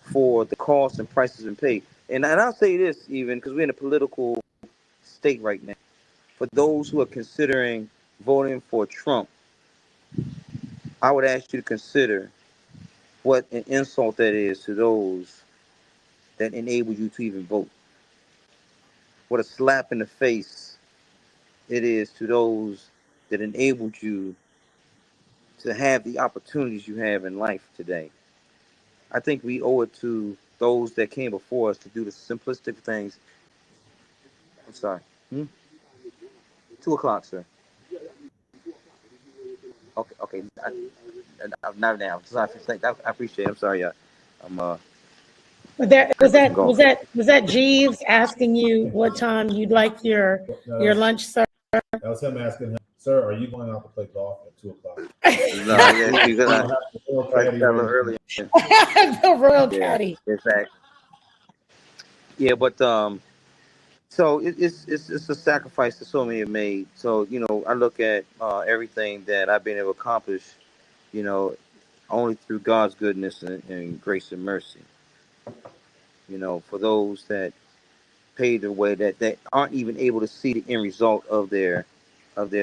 for the costs and prices and paid. And I'll say this even because we're in a political state right now. For those who are considering voting for Trump, I would ask you to consider what an insult that is to those that enable you to even vote. What a slap in the face it is to those that enabled you to have the opportunities you have in life today. I think we owe it to those that came before us to do the simplistic things. I'm sorry. 2 o'clock, sir. Okay, okay. Not now. Sorry, I appreciate it. I'm sorry. I'm Was that was cooking some that was golf. that was that Jeeves asking you what time you'd like your lunch, sir? That was him asking him, "Sir, are you going out to play golf at 2 o'clock?" No, yeah, because We don't have the real like I caddy said a ready little to come. earlier. The Royal Yeah, Caddy. in fact. Yeah, but so it's a sacrifice that so many have made. So I look at everything that I've been able to accomplish, you know, only through God's goodness and grace and mercy. For those that paid their way, that aren't even able to see the end result of their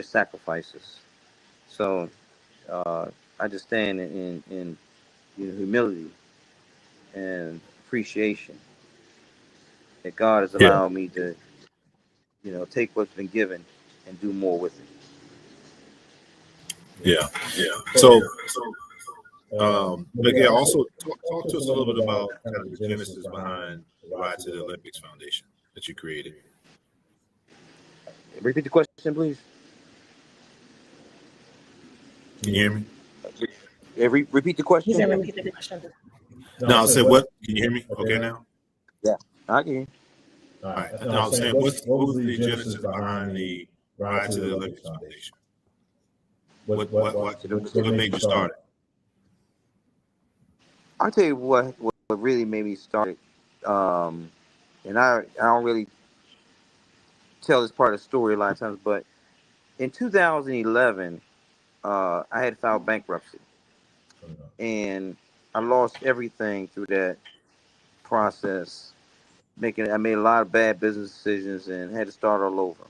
sacrifices. So I just stand in humility and appreciation that God has Yeah, allowed me to take what's been given and do more with it. yeah. Yeah. So, But but yeah, yeah, also also talk to us a little bit about kind of the genesis behind the Ride to the Olympics Foundation that you created. repeat the question, please. Can you hear me? Yeah, repeat the He question. said, repeat the question. No, I said what? Can you hear me? Okay, now. Yeah, I can. All right. No, I was saying, what was the genesis behind the Ride to the Olympics Foundation? What made you start it? I'll tell you what really made me start it. And I don't really tell this part of the story a lot of times, but in 2011, I had filed bankruptcy, and I lost everything through that process. I made a lot of bad business decisions and had to start all over.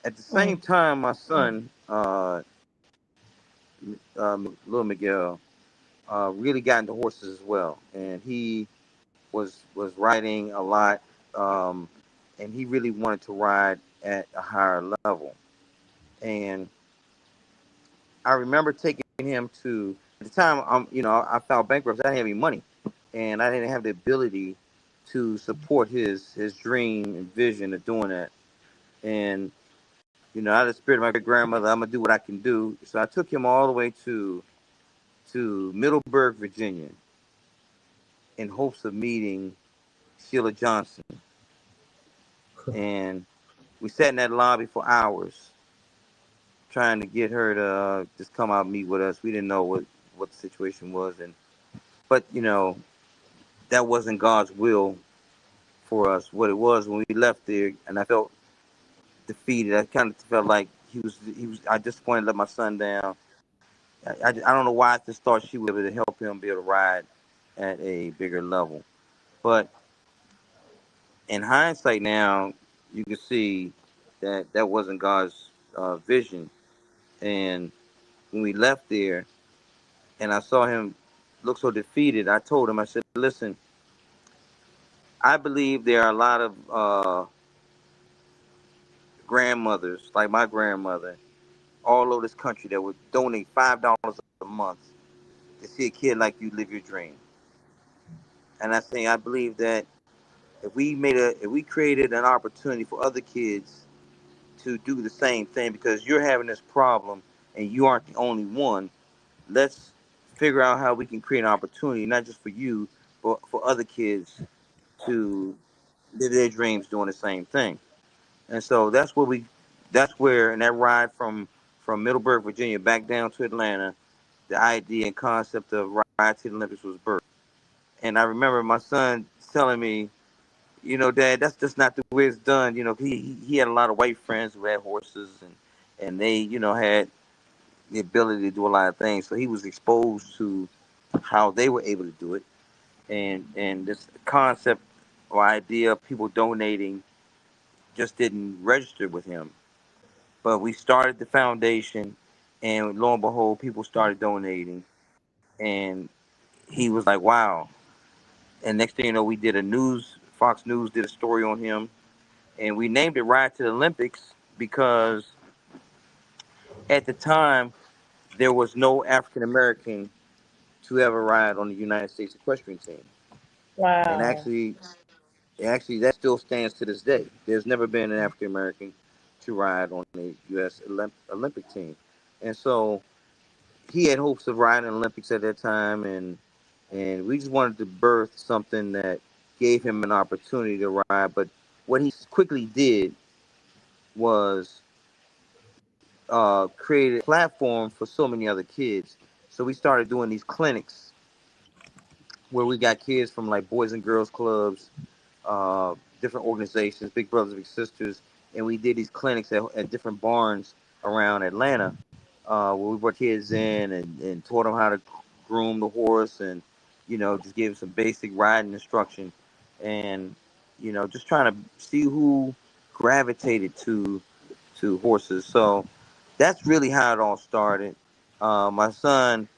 At the same time, my son, little Miguel, really got into horses as well, and he was riding a lot, and he really wanted to ride at a higher level. And I remember taking him to, at the time, I filed bankruptcy. I didn't have any money, and I didn't have the ability to support his dream and vision of doing that. And out of the spirit of my great grandmother, I'm gonna do what I can do. So I took him all the way to Middleburg, Virginia, in hopes of meeting Sheila Johnson. And we sat in that lobby for hours trying to get her to just come out and meet with us. We didn't know what the situation was, but that wasn't God's will for us. What it was when we left there, and I felt defeated. I kind of felt like he was. I just wanted to let my son down. I don't know why I just thought she would be able to help him be able to ride at a bigger level. But in hindsight now, you can see that wasn't God's vision. And when we left there and I saw him look so defeated, I told him, I said, listen, I believe there are a lot of grandmothers, like my grandmother, all over this country that would donate $5 a month to see a kid like you live your dream. And I think I believe that if we created an opportunity for other kids to do the same thing, because you're having this problem and you aren't the only one, let's figure out how we can create an opportunity, not just for you, but for other kids to live their dreams doing the same thing. And so that's where in that ride from Middleburg, Virginia, back down to Atlanta, the idea and concept of Ride to the Olympics was birthed. And I remember my son telling me, Dad, that's just not the way it's done. He had a lot of white friends who had horses, and they, had the ability to do a lot of things. So he was exposed to how they were able to do it, and this concept or idea of people donating just didn't register with him. But we started the foundation, and lo and behold, people started donating, and he was like, "Wow!" And next thing you know, we did Fox News did a story on him, and we named it Ride to the Olympics because at the time there was no African American to ever ride on the United States equestrian team. And Wow. actually, that still stands to this day. There's never been an African American to ride on the U.S. Olympic team, and so he had hopes of riding the Olympics at that time, and we just wanted to birth something that gave him an opportunity to ride. But what he quickly did was create a platform for so many other kids. So we started doing these clinics where we got kids from like Boys and Girls Clubs, different organizations, Big Brothers Big Sisters, and we did these clinics at different barns around Atlanta, where we brought kids in and taught them how to groom the horse, and just gave them some basic riding instruction, and just trying to see who gravitated to horses. So that's really how it all started. My son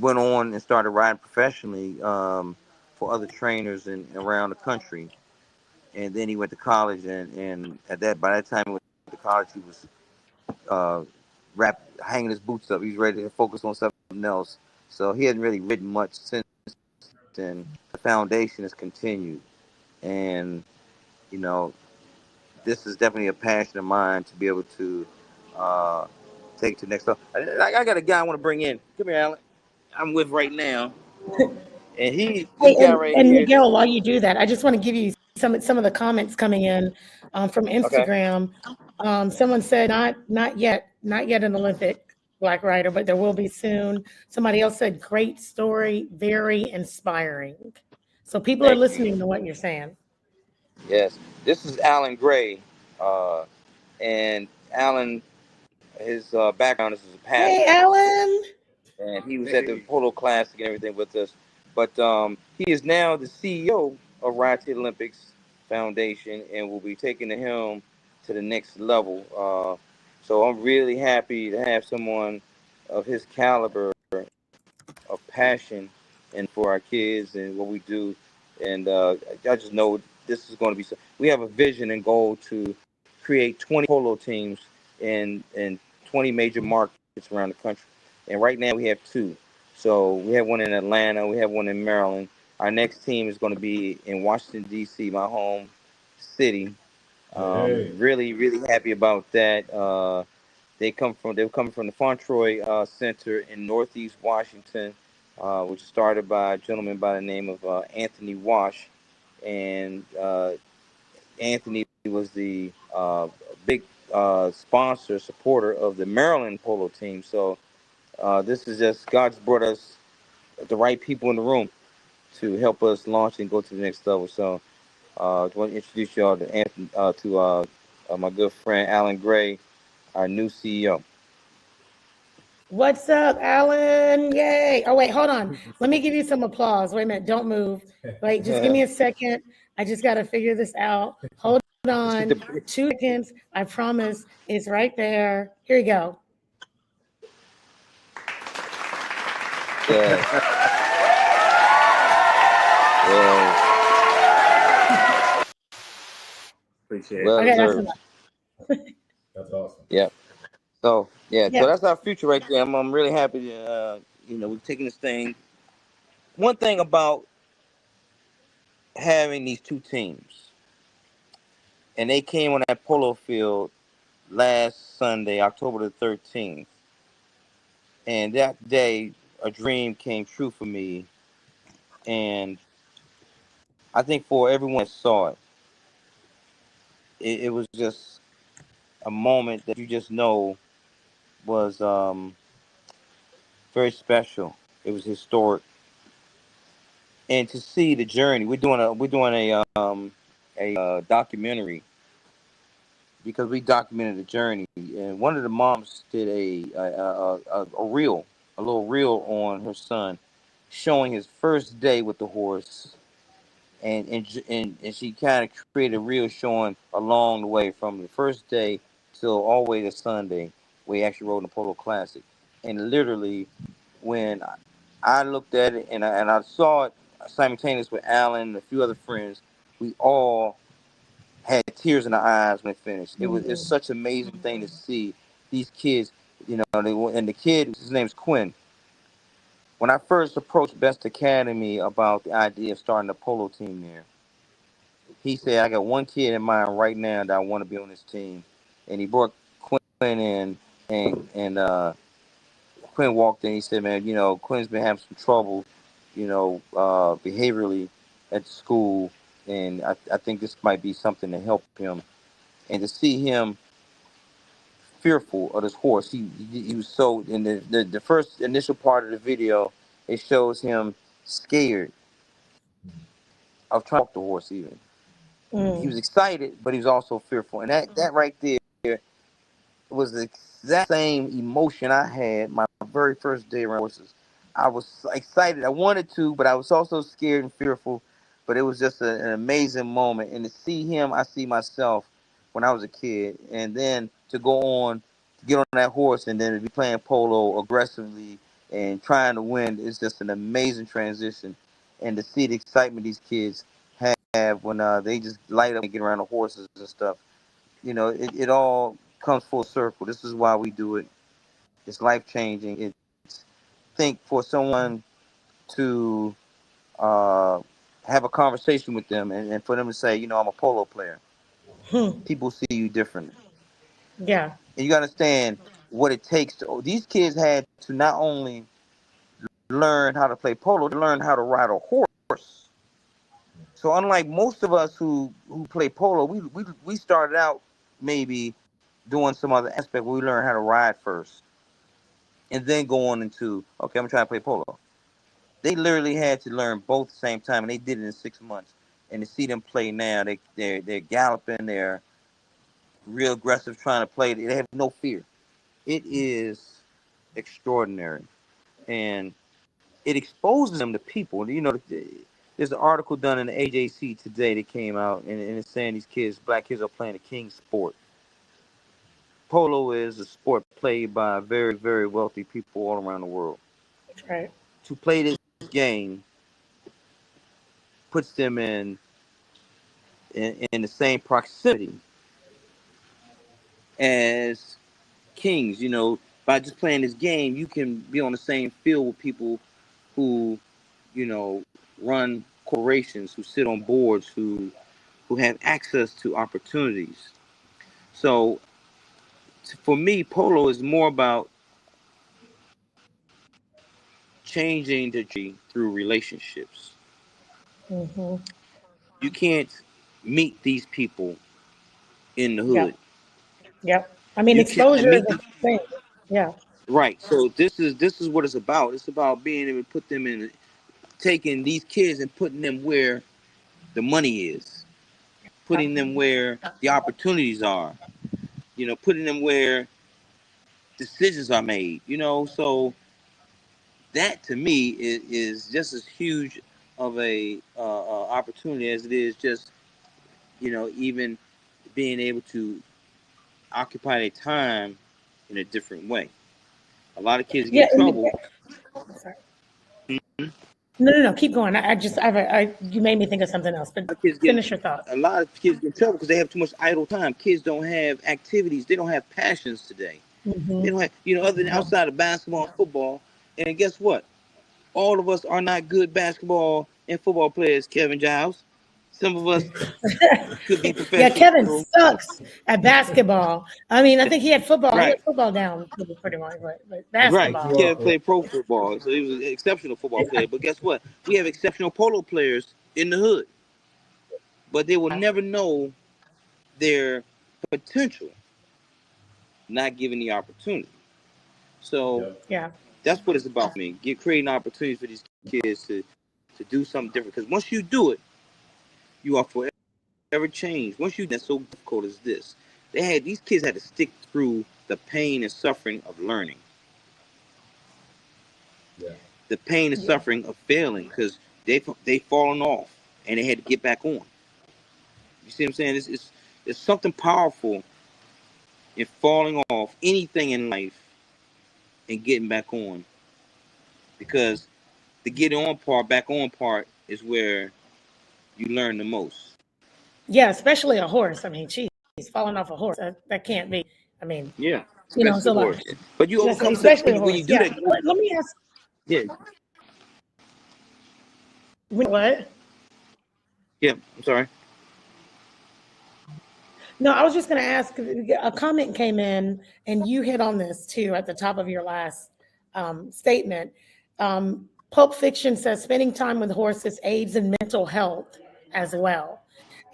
went on and started riding professionally for other trainers around the country, and then he went to college, and by that time he went to college, he was uh, hanging his boots up. He was ready to focus on something else. So he hadn't really ridden much since, and the foundation has continued. And you know, this is definitely a passion of mine to be able to uh, take it to the next level. I got a guy I want to bring in. Come here, Alan. I'm with right now, and this Hey, guy right and here. Miguel, while you do that, I just want to give you some of the comments coming in from Instagram. Someone said not yet an Olympic black rider, but there will be soon. Somebody else said great story, very inspiring. So people are listening to what you're saying. Yes, this is Alan Gray, and Alan, his background is as a Hey, pastor, Alan. and he was at the Polo Classic and everything with us. But he is now the CEO of Ride to the Olympics Foundation, and will be taking the helm to the next level. So I'm really happy to have someone of his caliber, of passion, and for our kids and what we do. And I just know this is going to be. We have a vision and goal to create 20 polo teams in 20 major markets around the country. And right now we have two. So we have one in Atlanta. We have one in Maryland. Our next team is going to be in Washington D.C., my home city. Really, really happy about that. They're coming from the Fontroy Center in Northeast Washington, which started by a gentleman by the name of Anthony Wash, and Anthony was the big sponsor supporter of the Maryland polo team. So this is just God's brought us the right people in the room to help us launch and go to the next level. So I want to introduce y'all to Anthony, my good friend Alan Gray, our new CEO. What's up, Alan? Yay. Oh, wait, hold on. Let me give you some applause. Wait a minute. Don't move. Wait, just give me a second. I just got to figure this out. Hold on. 2 seconds. I promise. It's right there. Here you go. Yeah. Yeah. Appreciate Well it. Okay, that's deserved. enough. That's awesome. Yeah. So Yeah. so that's our future right there. I'm really happy to we're taking this thing. One thing about having these two teams, and they came on that polo field last Sunday, October the 13th, and that day a dream came true for me, and I think for everyone that saw it, it was just a moment that you just know was very special. It was historic, and to see the journey, we're doing a documentary, because we documented the journey. And one of the moms did a reel, a little reel on her son, showing his first day with the horse, and she kind of created a reel showing along the way from the first day till all the way to Sunday, where he actually rode in the Polo Classic. And literally, when I looked at it and I saw it simultaneous with Alan and a few other friends, we all had tears in our eyes when it finished. It's such an amazing thing to see these kids, and the kid, his name's Quinn. When I first approached Best Academy about the idea of starting a polo team there, he said, "I got one kid in mind right now that I want to be on this team," and he brought Quinn in, and Quinn walked in. He said, "Man, Quinn's been having some trouble, behaviorally at the school, and I think this might be something to help him." And to see him fearful of this horse, he was so in the first initial part of the video, it shows him scared of trying to walk the horse. Even he was excited, but he was also fearful, and that right there was the exact same emotion I had my very first day around horses. I was excited. I wanted to, but I was also scared and fearful. But it was just an amazing moment. And to see him, I see myself when I was a kid. And then to go on, to get on that horse, and then to be playing polo aggressively and trying to win, is just an amazing transition. And to see the excitement these kids have when they just light up and get around the horses and stuff, it all comes full circle. This is why we do it. It's life changing. It's think for someone to have a conversation with them, and for them to say, I'm a polo player. People see you differently. Yeah. And you understand what it takes to. These kids had to not only learn how to play polo, to learn how to ride a horse. So unlike most of us who play polo, we started out maybe doing some other aspect where we learn how to ride first, and then go on into, okay, I'm trying to play polo. They literally had to learn both at the same time, and they did it in 6 months. And to see them play now, they're galloping, they're real aggressive, trying to play. They have no fear. It is extraordinary, and it exposes them to people. You know, there's an article done in the AJC today that came out, and it's saying these kids, black kids, are playing a king sport. Polo is a sport played by very, very wealthy people all around the world. That's right. To play this game puts them in the same proximity as kings. You know, by just playing this game, you can be on the same field with people who, you know, run corporations, who sit on boards, who have access to opportunities. So for me, polo is more about changing the tree through relationships. Mm-hmm. You can't meet these people in the hood. Yep. Yep. I mean, You cannot exposure is meet a these, thing. Yeah. right. So this is what it's about. It's about being able to put them in, taking these kids and putting them where the money is, putting them where the opportunities are. You know, putting them where decisions are made. You know, so that to me is just as huge of a opportunity as it is just, you know, even being able to occupy their time in a different way. A lot of kids get Yeah. in trouble. Sorry. No. Keep going. You made me think of something else, but A lot of kids get finish your thought. a lot of kids get in trouble because they have too much idle time. Kids don't have activities. They don't have passions today. They Mm-hmm. don't have, you know, other than outside of basketball and football. And guess what? All of us are not good basketball and football players, Kevin Giles. Some of us could be Yeah, Kevin professional. sucks at basketball. I mean, I think he had football. He Right, had football down pretty much, but right. basketball. Kevin played pro football, so he was an exceptional football player. But guess what? We have exceptional polo players in the hood, but they will never know their potential, not given the opportunity. So Yeah. that's what it's about for me. Creating opportunities for these kids to do something different. Because once you do it, you are forever changed. Once you, that's so difficult as this. These kids had to stick through the pain and suffering of learning, the pain and Yeah. suffering of failing, because they fallen off and they had to get back on. You see what I'm saying? It's something powerful in falling off anything in life and getting back on, because the get on part, back on part, is where you learn the most. Yeah, especially a horse. I mean, geez, falling off a horse. That can't be. I mean, Yeah, so especially like, horse. But you yes, overcome stuff especially a when you horse. do Yeah. that. Let me ask. Yeah, What? yeah. I'm sorry. No, I was just going to ask. A comment came in, and you hit on this too at the top of your last statement. Pulp Fiction says spending time with horses aids in mental health as well.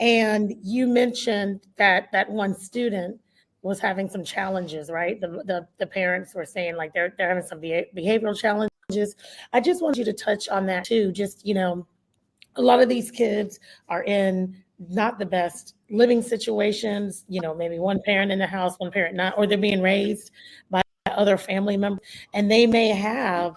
And you mentioned that one student was having some challenges, right? The parents were saying like they're having some behavioral challenges. I just want you to touch on that too. Just, a lot of these kids are in not the best living situations, maybe one parent in the house, one parent not, or they're being raised by other family members, and they may have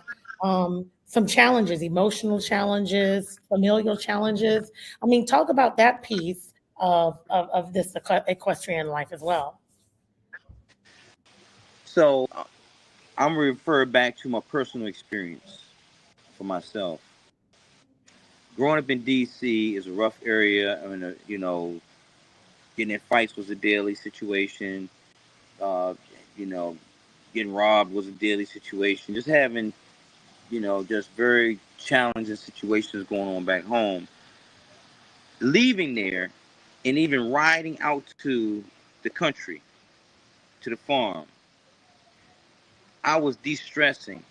some challenges, emotional challenges, familial challenges. I mean, talk about that piece of this equestrian life as well. So I'm gonna refer back to my personal experience for myself. Growing up in D.C. is a rough area. I mean, getting in fights was a daily situation. Uh, you know, getting robbed was a daily situation. Just having, just very challenging situations going on back home. Leaving there and even riding out to the country, to the farm, I was de-stressing.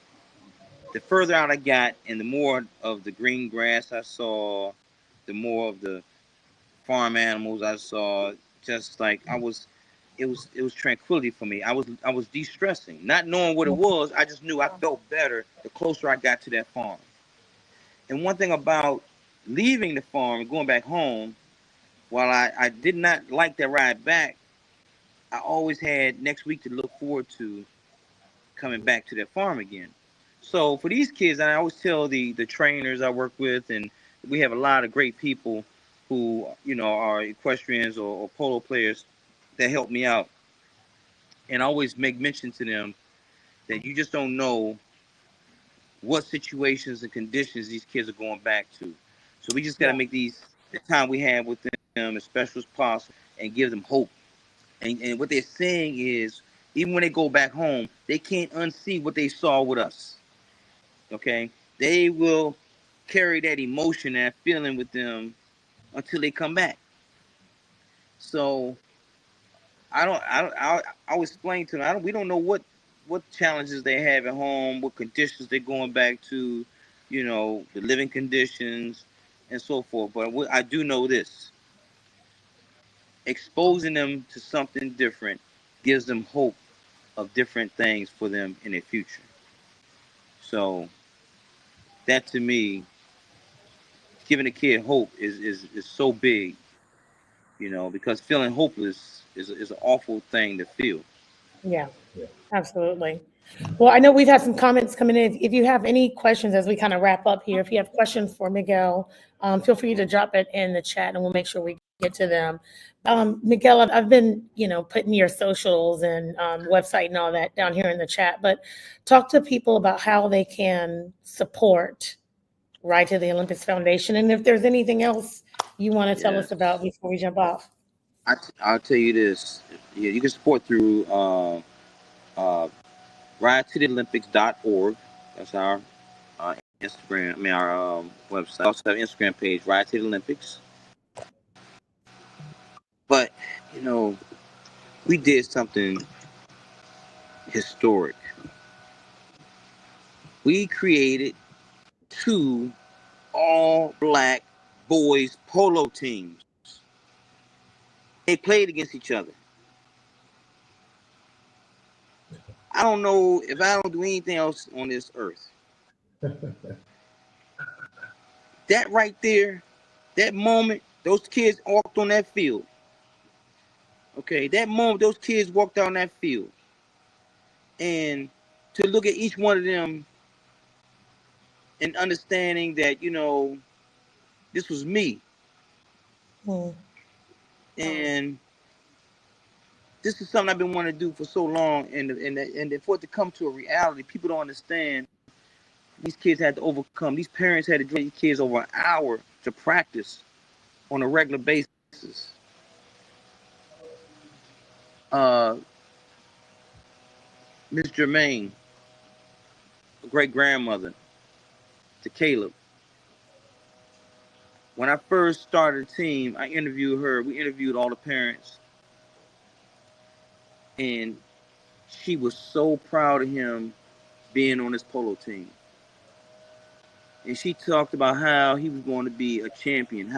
The further out I got and the more of the green grass I saw, the more of the farm animals I saw. Just like it was tranquility for me. I was de-stressing, not knowing what it was. I just knew I felt better the closer I got to that farm. And one thing about leaving the farm and going back home, while I did not like that ride back, I always had next week to look forward to coming back to that farm again. So for these kids, I always tell the trainers I work with, and we have a lot of great people who are equestrians or polo players that help me out, and I always make mention to them that you just don't know what situations and conditions these kids are going back to. So we just got to make the time we have with them as special as possible and give them hope. And what they're saying is, even when they go back home, they can't unsee what they saw with us. Okay, they will carry that emotion, that feeling with them until they come back. So I'll explain to them. We don't know what challenges they have at home, what conditions they're going back to, the living conditions and so forth. But I do know this: exposing them to something different gives them hope of different things for them in their future. So that to me, giving a kid hope is so big, because feeling hopeless is an awful thing to feel. Yeah, absolutely. Well, I know we've had some comments coming in. If you have any questions as we kind of wrap up here, if you have questions for Miguel, feel free to drop it in the chat and we'll make sure we get to them. Miguel, I've been, putting your socials and website and all that down here in the chat, but talk to people about how they can support Ride to the Olympics Foundation. And if there's anything else you want to tell us about before we jump off. I'll tell you this. Yeah, you can support through ridetotheolympics.org. That's our Instagram, our website. We also have an Instagram page, Ride to the Olympics. But, we did something historic. We created 2 all-black boys polo teams. They played against each other. I don't know if I don't do anything else on this earth. That right there, that moment, those kids walked on that field. Okay, that moment, those kids walked on that field. And to look at each one of them and understanding that, this was me. And this is something I've been wanting to do for so long. And for it to come to a reality, people don't understand. These kids had to overcome. These parents had to drive these kids over an hour to practice on a regular basis. Miss Germaine, a great grandmother to Caleb. When I first started the team, I interviewed her. We interviewed all the parents. And she was so proud of him being on this polo team. And she talked about how he was going to be a champion,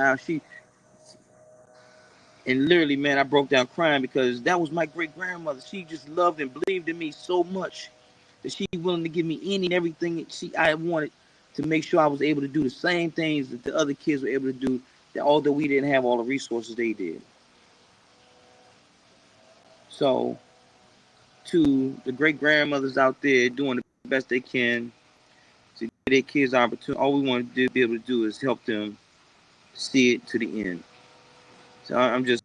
and literally, man, I broke down crying because that was my great grandmother. She just loved and believed in me so much that she willing to give me any and everything I wanted to make sure I was able to do the same things that the other kids were able to do, that although we didn't have all the resources they did. So to the great grandmothers out there doing the best they can to give their kids opportunity, all we want to be able to do is help them see it to the end. So I'm just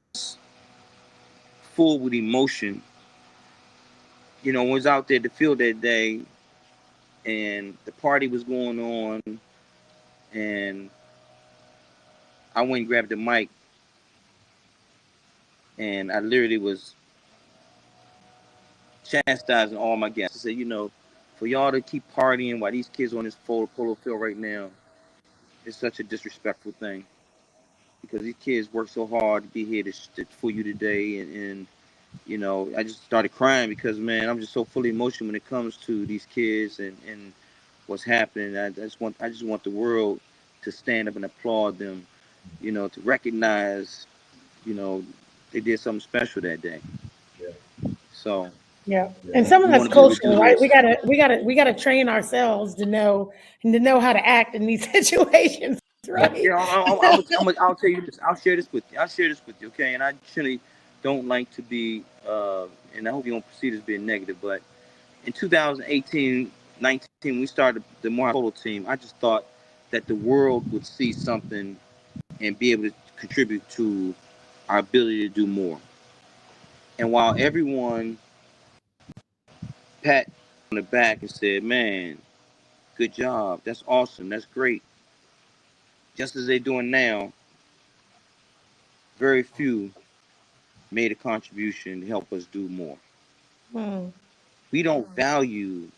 full with emotion. I was out there to field that day, and the party was going on, and I went and grabbed the mic, and I literally was chastising all my guests. I said, for y'all to keep partying while these kids are on this polo field right now, it's such a disrespectful thing. Because these kids work so hard to be here for you today, and I just started crying because, man, I'm just so fully emotional when it comes to these kids and what's happening. I just want the world to stand up and applaud them to recognize, they did something special that day. So Yeah. And some of we that's want to be able to do cultural, right? this. We gotta train ourselves to know how to act in these situations, right? Yeah, I'll tell you this. I'll share this with you. Okay? And I actually don't like to be, and I hope you don't perceive this being negative, but in 2018, 19, we started the More Polo team. I just thought that the world would see something and be able to contribute to our ability to do more. And while everyone pat on the back and said, "Man, good job. That's awesome. That's great." Just as they're doing now, very few made a contribution to help us do more. Hmm. We don't value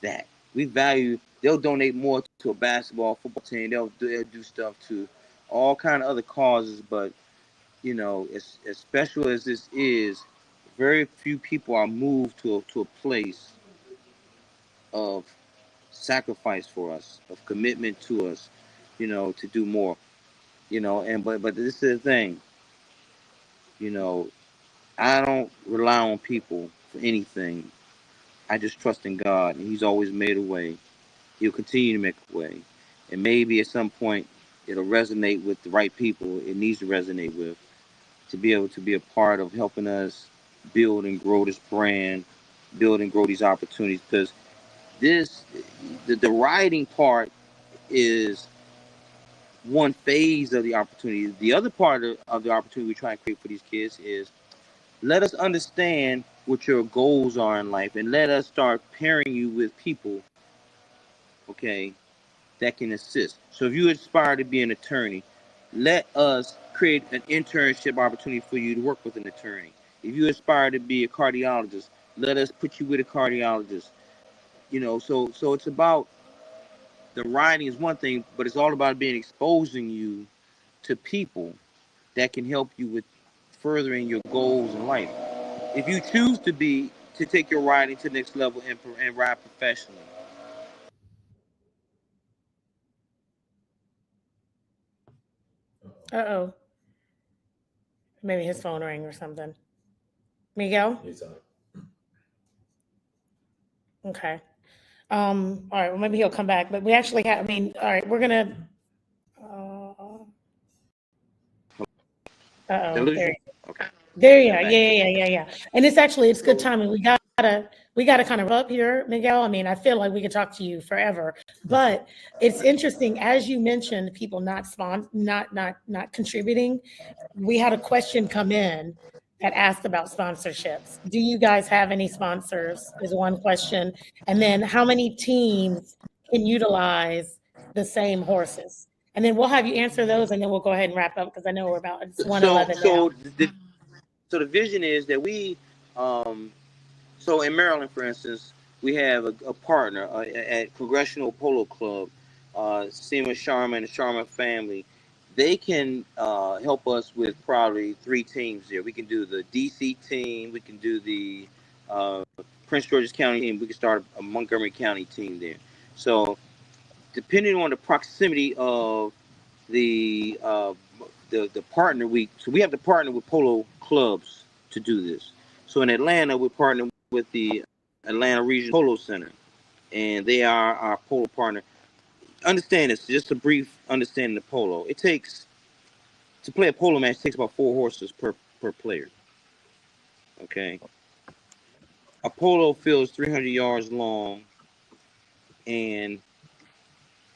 that. We value they'll donate more to a basketball, football team. They'll do stuff to all kind of other causes, but as special as this is, very few people are moved to a place of sacrifice for us, of commitment to us, to do more. And but this is the thing, you know, I don't rely on people for anything. I just trust in God, and He's always made a way. He'll continue to make a way, and maybe at some point it'll resonate with the right people it needs to resonate with to be able to be a part of helping us build and grow this brand, build and grow these opportunities. Because this, the writing part is one phase of the opportunity. The other part of the opportunity we try and create for these kids is let us understand what your goals are in life and let us start pairing you with people, okay, that can assist. So if you aspire to be an attorney, let us create an internship opportunity for you to work with an attorney. If you aspire to be a cardiologist, let us put you with a cardiologist. So it's about the writing is one thing, but it's all about being exposing you to people that can help you with furthering your goals in life. If you choose to take your writing to the next level and write professionally. Uh-oh. Maybe his phone rang or something. Miguel? Okay. All right, well, maybe he'll come back, but we actually have, all right, we're gonna, Did I lose there, you? Okay. there you I'm are. back. Yeah. And it's good timing. We gotta kind of up here, Miguel. I feel like we could talk to you forever, but it's interesting, as you mentioned, people not contributing. We had a question come in that asked about sponsorships. Do you guys have any sponsors? Is one question. And then how many teams can utilize the same horses? And then we'll have you answer those, and then we'll go ahead and wrap up because I know it's So 1:11 now. so the vision is that um so in Maryland, for instance, we have a partner at Congressional Polo Club, Seema Sharma and the Sharma family. They can help us with probably three teams there. We can do the DC team, we can do the uh, Prince George's County team, we can start a Montgomery County team there. So depending on the proximity of the uh, the partner, we have to partner with polo clubs to do this. So in Atlanta, we're partnering with the Atlanta Regional Polo Center, and they are our polo partner. Understand this, just a brief understanding of polo. It takes to play a polo match takes about 4 horses per player. Okay, a polo field is 300 yards long, and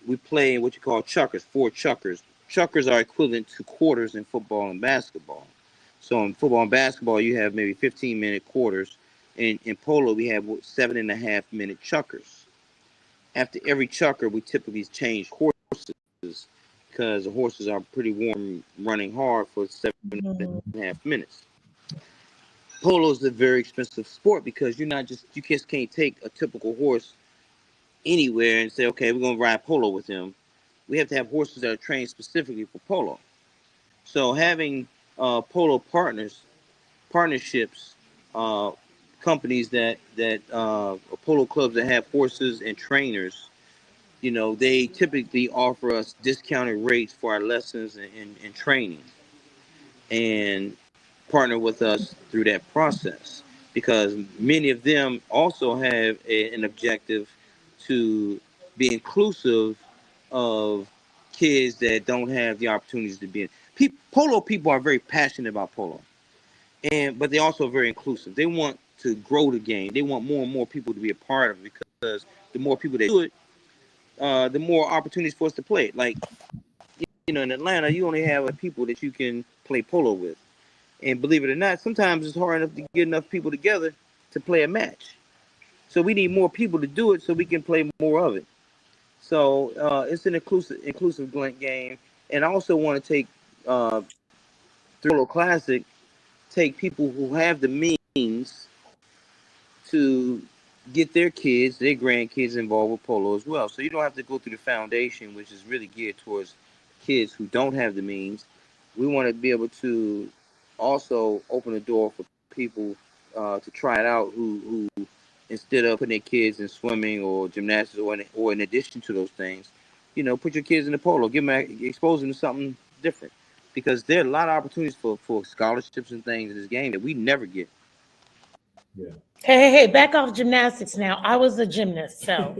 we play in what you call chukkers, 4 chukkers. Chukkers are equivalent to quarters in football and basketball. So in football and basketball, you have maybe 15-minute quarters. In polo, we have 7.5-minute chukkers. After every chukker, we typically change horses because the horses are pretty warm running hard for 7.5 minutes. Polo is a very expensive sport because you just can't take a typical horse anywhere and say, okay, we're gonna ride polo with him. We have to have horses that are trained specifically for polo. So having polo partnerships, uh, companies that polo clubs that have horses and trainers, they typically offer us discounted rates for our lessons and training, and partner with us through that process, because many of them also have an objective to be inclusive of kids that don't have the opportunities to be in. Polo people are very passionate about polo, but they're also very inclusive. They want to grow the game. They want more and more people to be a part of it, because the more people that do it, the more opportunities for us to play it. Like, in Atlanta, you only have people that you can play polo with. And believe it or not, sometimes it's hard enough to get enough people together to play a match. So we need more people to do it so we can play more of it. So it's an inclusive game. And I also want to take through Polo Classic, take people who have the means to get their kids, their grandkids involved with polo as well. So you don't have to go through the foundation, which is really geared towards kids who don't have the means. We want to be able to also open the door for people to try it out, who instead of putting their kids in swimming or gymnastics or in addition to those things, put your kids in the polo, expose them to something different, because there are a lot of opportunities for scholarships and things in this game that we never get. Yeah. Hey, back off gymnastics now. I was a gymnast, so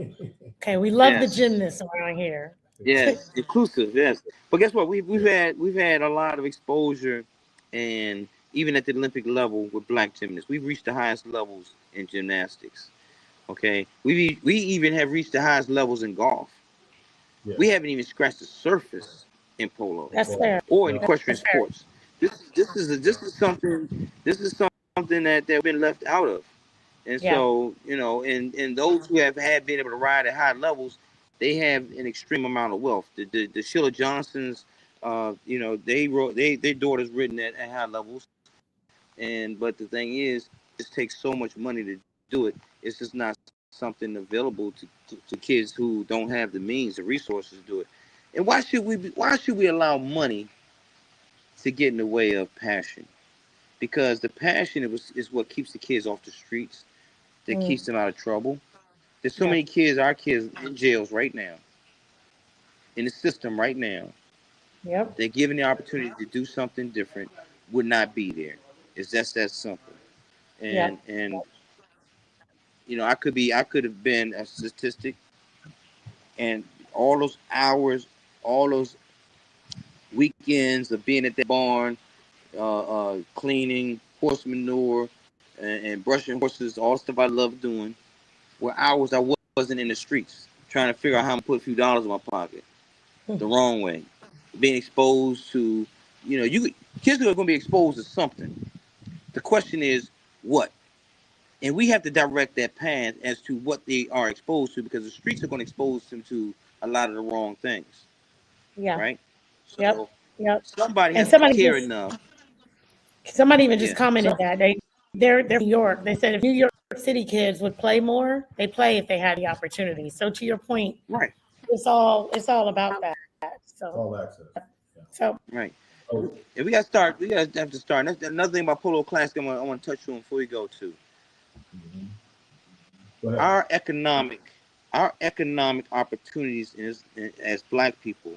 okay, we love the Yes. gymnasts around here. Yes, inclusive. Yes, but guess what? We've had a lot of exposure, and even at the Olympic level with black gymnasts, we've reached the highest levels in gymnastics. Okay, we even have reached the highest levels in golf. Yeah. We haven't even scratched the surface in polo That's fair. or in equestrian That's fair. sports. This is something that we've been left out of. And Yeah. so, and those who have been able to ride at high levels, they have an extreme amount of wealth. The Sheila Johnsons, their daughters ridden at high levels, but the thing is, it just takes so much money to do it. It's just not something available to kids who don't have the means, the resources to do it. And why should we allow money to get in the way of passion? Because the passion is what keeps the kids off the streets, that keeps them out of trouble. There's so many kids, our kids, in jails right now, in the system right now. Yep. They're given the opportunity to do something different, would not be there. It's just that simple. Yep. And I could have been a statistic, and all those hours, all those weekends of being at that barn, cleaning horse manure, and brushing horses, all the stuff I love doing, were hours I wasn't in the streets trying to figure out how to put a few dollars in my pocket the wrong way. Being exposed to, kids are going to be exposed to something. The question is what? And we have to direct that path as to what they are exposed to, because the streets are going to expose them to a lot of the wrong things, Yeah. right? Yep. So Yep. somebody And has to care enough. somebody even just Yeah. commented that they're New York. They said if New York City kids would play more, they play if they had the opportunity. So to your point, Right. it's all about that. So All access. Yeah. so Right. Oh, And we got to start. We got to have to start. That's another thing about Polo Classic I want to touch on before we go to. mhm. Go ahead. Our economic opportunities as black people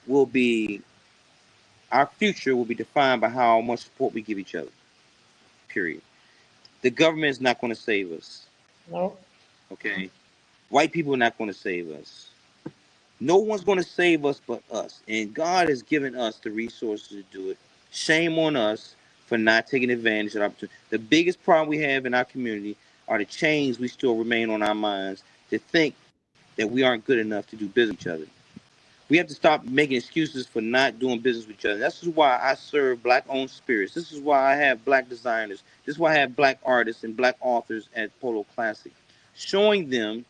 will be, our future will be defined by how much support we give each other. Period. The government is not going to save us. no. Okay. White people are not going to save us. No one's going to save us but us. And God has given us the resources to do it. Shame on us for not taking advantage of the opportunity. The biggest problem we have in our community are the chains we still remain on our minds to think that we aren't good enough to do business with each other. We have to stop making excuses for not doing business with each other. This is why I serve black-owned spirits. This is why I have black designers. This is why I have black artists and black authors at Polo Classic, showing them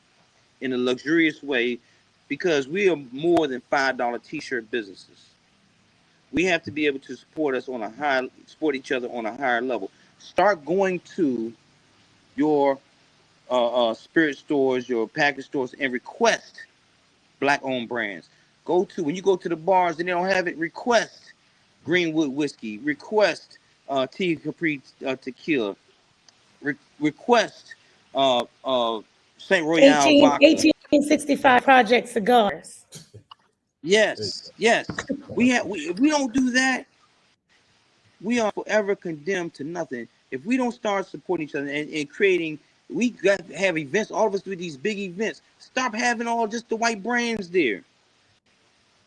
in a luxurious way, because we are more than $5 t-shirt businesses. We have to be able to support each other on a higher level. Start going to your spirit stores, your package stores, and request black-owned brands. When you go to the bars and they don't have it, request Greenwood whiskey, request Tea Capri tequila, request St. Royale vodka. 1865 Project cigars. Yes. If we don't do that, we are forever condemned to nothing. If we don't start supporting each other and creating, we got to have events. All of us do these big events. Stop having all just the white brands there.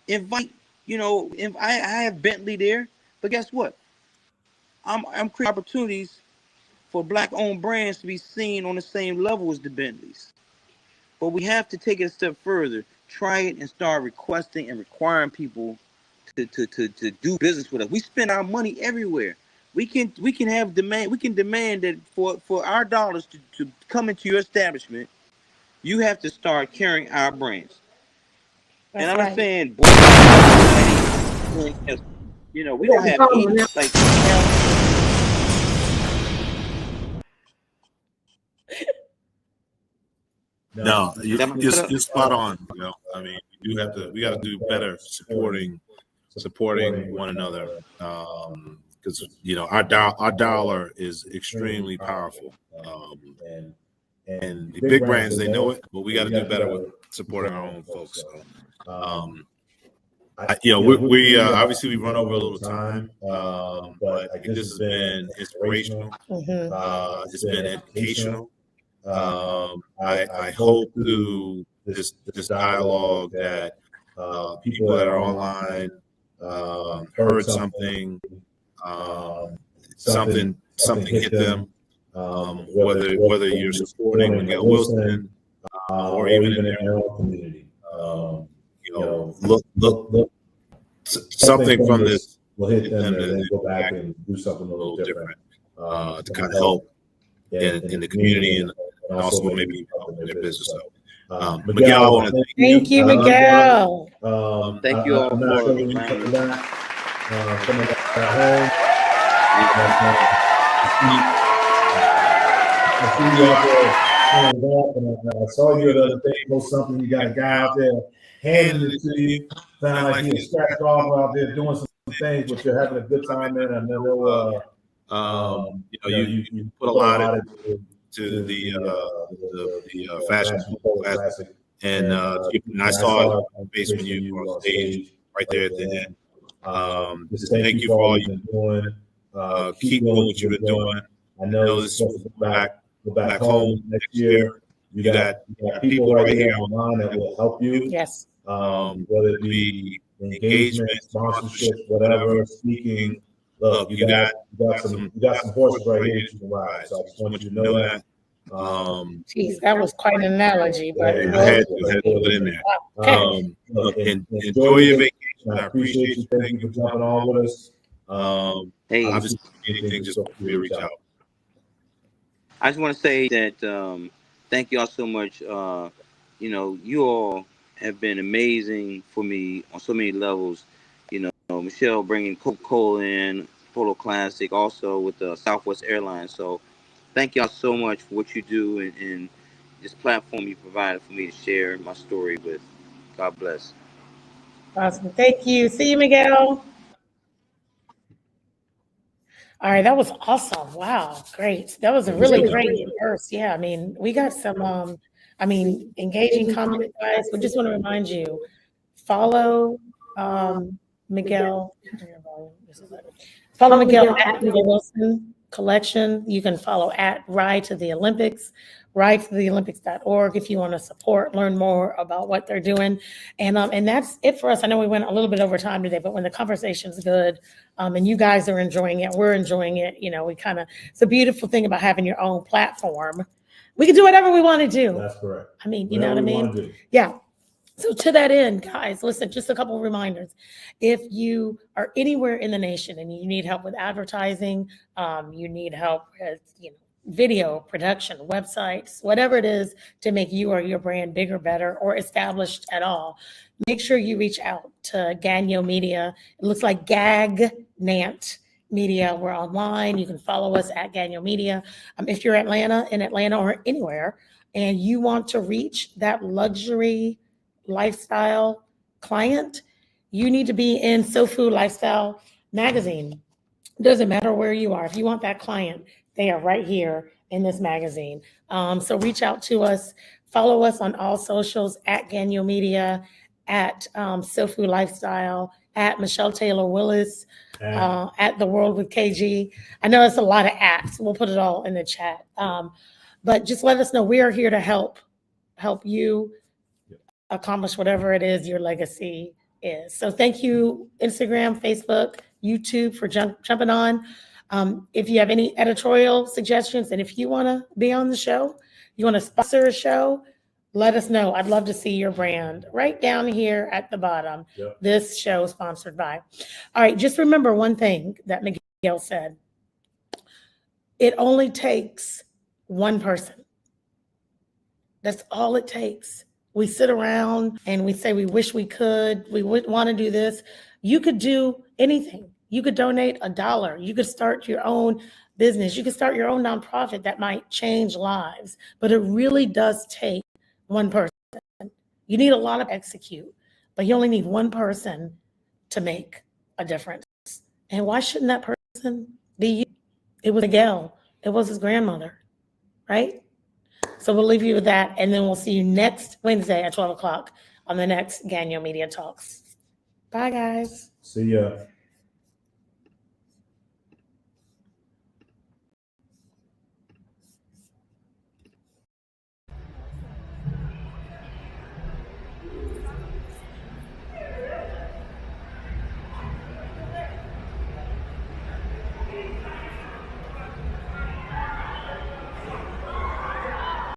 Invite, I have Bentley there, but guess what? I'm creating opportunities for black-owned brands to be seen on the same level as the Bentleys. But we have to take it a step further. Try it and start requesting and requiring people to do business with us. We spend our money everywhere. We can have demand. We can demand that for our dollars to come into your establishment, you have to start carrying our brands. That's And I'm right. not saying, we don't have any like. No, you're spot on. I mean, we got to do better supporting one another, because our dollar is extremely powerful, and the big brands, they know it, but we got to do better with supporting our own folks. So, we obviously we run over a little time, but I think this has been inspirational. It's been educational. I hope through this dialogue that people that are online heard something, something hit them. Whether you're supporting Miguel Wilson or even in their own community, look, something from this will hit them to go back and do something a little different to kind of help in the community and also maybe help in their business. So, Miguel, I want to thank you, Miguel. Thank you all for coming back home. I see you out there and I saw you at other things, post something. You got a guy out there handing it to you. Sound like he's scratched off out there doing some things, but you're having a good time, man. I know you put a lot into the Fashion Classic, and I saw it on face when you were on stage right there at the end. Just thank you for all you've been doing. Keep doing what you've been doing. I know this is go back home next year. You got people right here online that will help you. Yes. Whether it be engagement, sponsorship, whatever, speaking. Look, you got some horses right here that you can ride. So I just want you to know that. Jeez, that was quite an analogy, but I had to put it in there. Okay. Look, enjoy your vacation. I appreciate you. Thank you for jumping on with us. Hey, obviously, anything, just feel free to reach out. I just want to say that thank you all so much. You all have been amazing for me on so many levels. Michelle bringing Coca-Cola in, Polo Classic, also with the Southwest Airlines. So thank y'all so much for what you do and this platform you provided for me to share my story with. God bless. Awesome. Thank you. See you, Miguel. All right, that was awesome. Wow, great. That was a really great verse. Yeah, I mean, we got some engaging comment, guys. We just want to remind you, follow Miguel. Follow Miguel at Miguel Wilson Collection. You can follow at Ride to the Olympics, ridetotheolympics.org if you want to support, learn more about what they're doing. And that's it for us. I know we went a little bit over time today, but when the conversation's good, and you guys are enjoying it, we're enjoying it. It's a beautiful thing about having your own platform. We can do whatever we want to do. That's correct. I mean, you know what I mean? Yeah. So to that end, guys, listen, just a couple of reminders. If you are anywhere in the nation and you need help with advertising, you need help with, video production, websites, whatever it is to make you or your brand bigger, better, or established at all, make sure you reach out to Gagnant Media. It looks like Gagnant Media. We're online. You can follow us at Gagnant Media. If you're in Atlanta or anywhere, and you want to reach that luxury lifestyle client, you need to be in SoFu Lifestyle Magazine. Doesn't matter where you are. If you want that client, They are right here in this magazine. So reach out to us, follow us on all socials at Gagnant Media, at SoFu Lifestyle, at Michelle Taylor Willis, at The World with KG. I know it's a lot of apps. We'll put it all in the chat. But just let us know. We are here to help you accomplish whatever it is your legacy is. So thank you, Instagram, Facebook, YouTube, for jumping on. If you have any editorial suggestions, and if you want to be on the show, you want to sponsor a show, let us know. I'd love to see your brand right down here at the bottom. Yep. This show is sponsored by. All right, just remember one thing that Miguel said. It only takes one person. That's all it takes. We sit around and we say we wish we could, we would want to do this. You could do anything. You could donate $1. You could start your own business. You could start your own nonprofit that might change lives. But it really does take one person. You need a lot of execute, but you only need one person to make a difference. And why shouldn't that person be you? It was Miguel. It was his grandmother, right? So we'll leave you with that, and then we'll see you next Wednesday at 12 o'clock on the next Gagnant Media Talks. Bye, guys. See ya.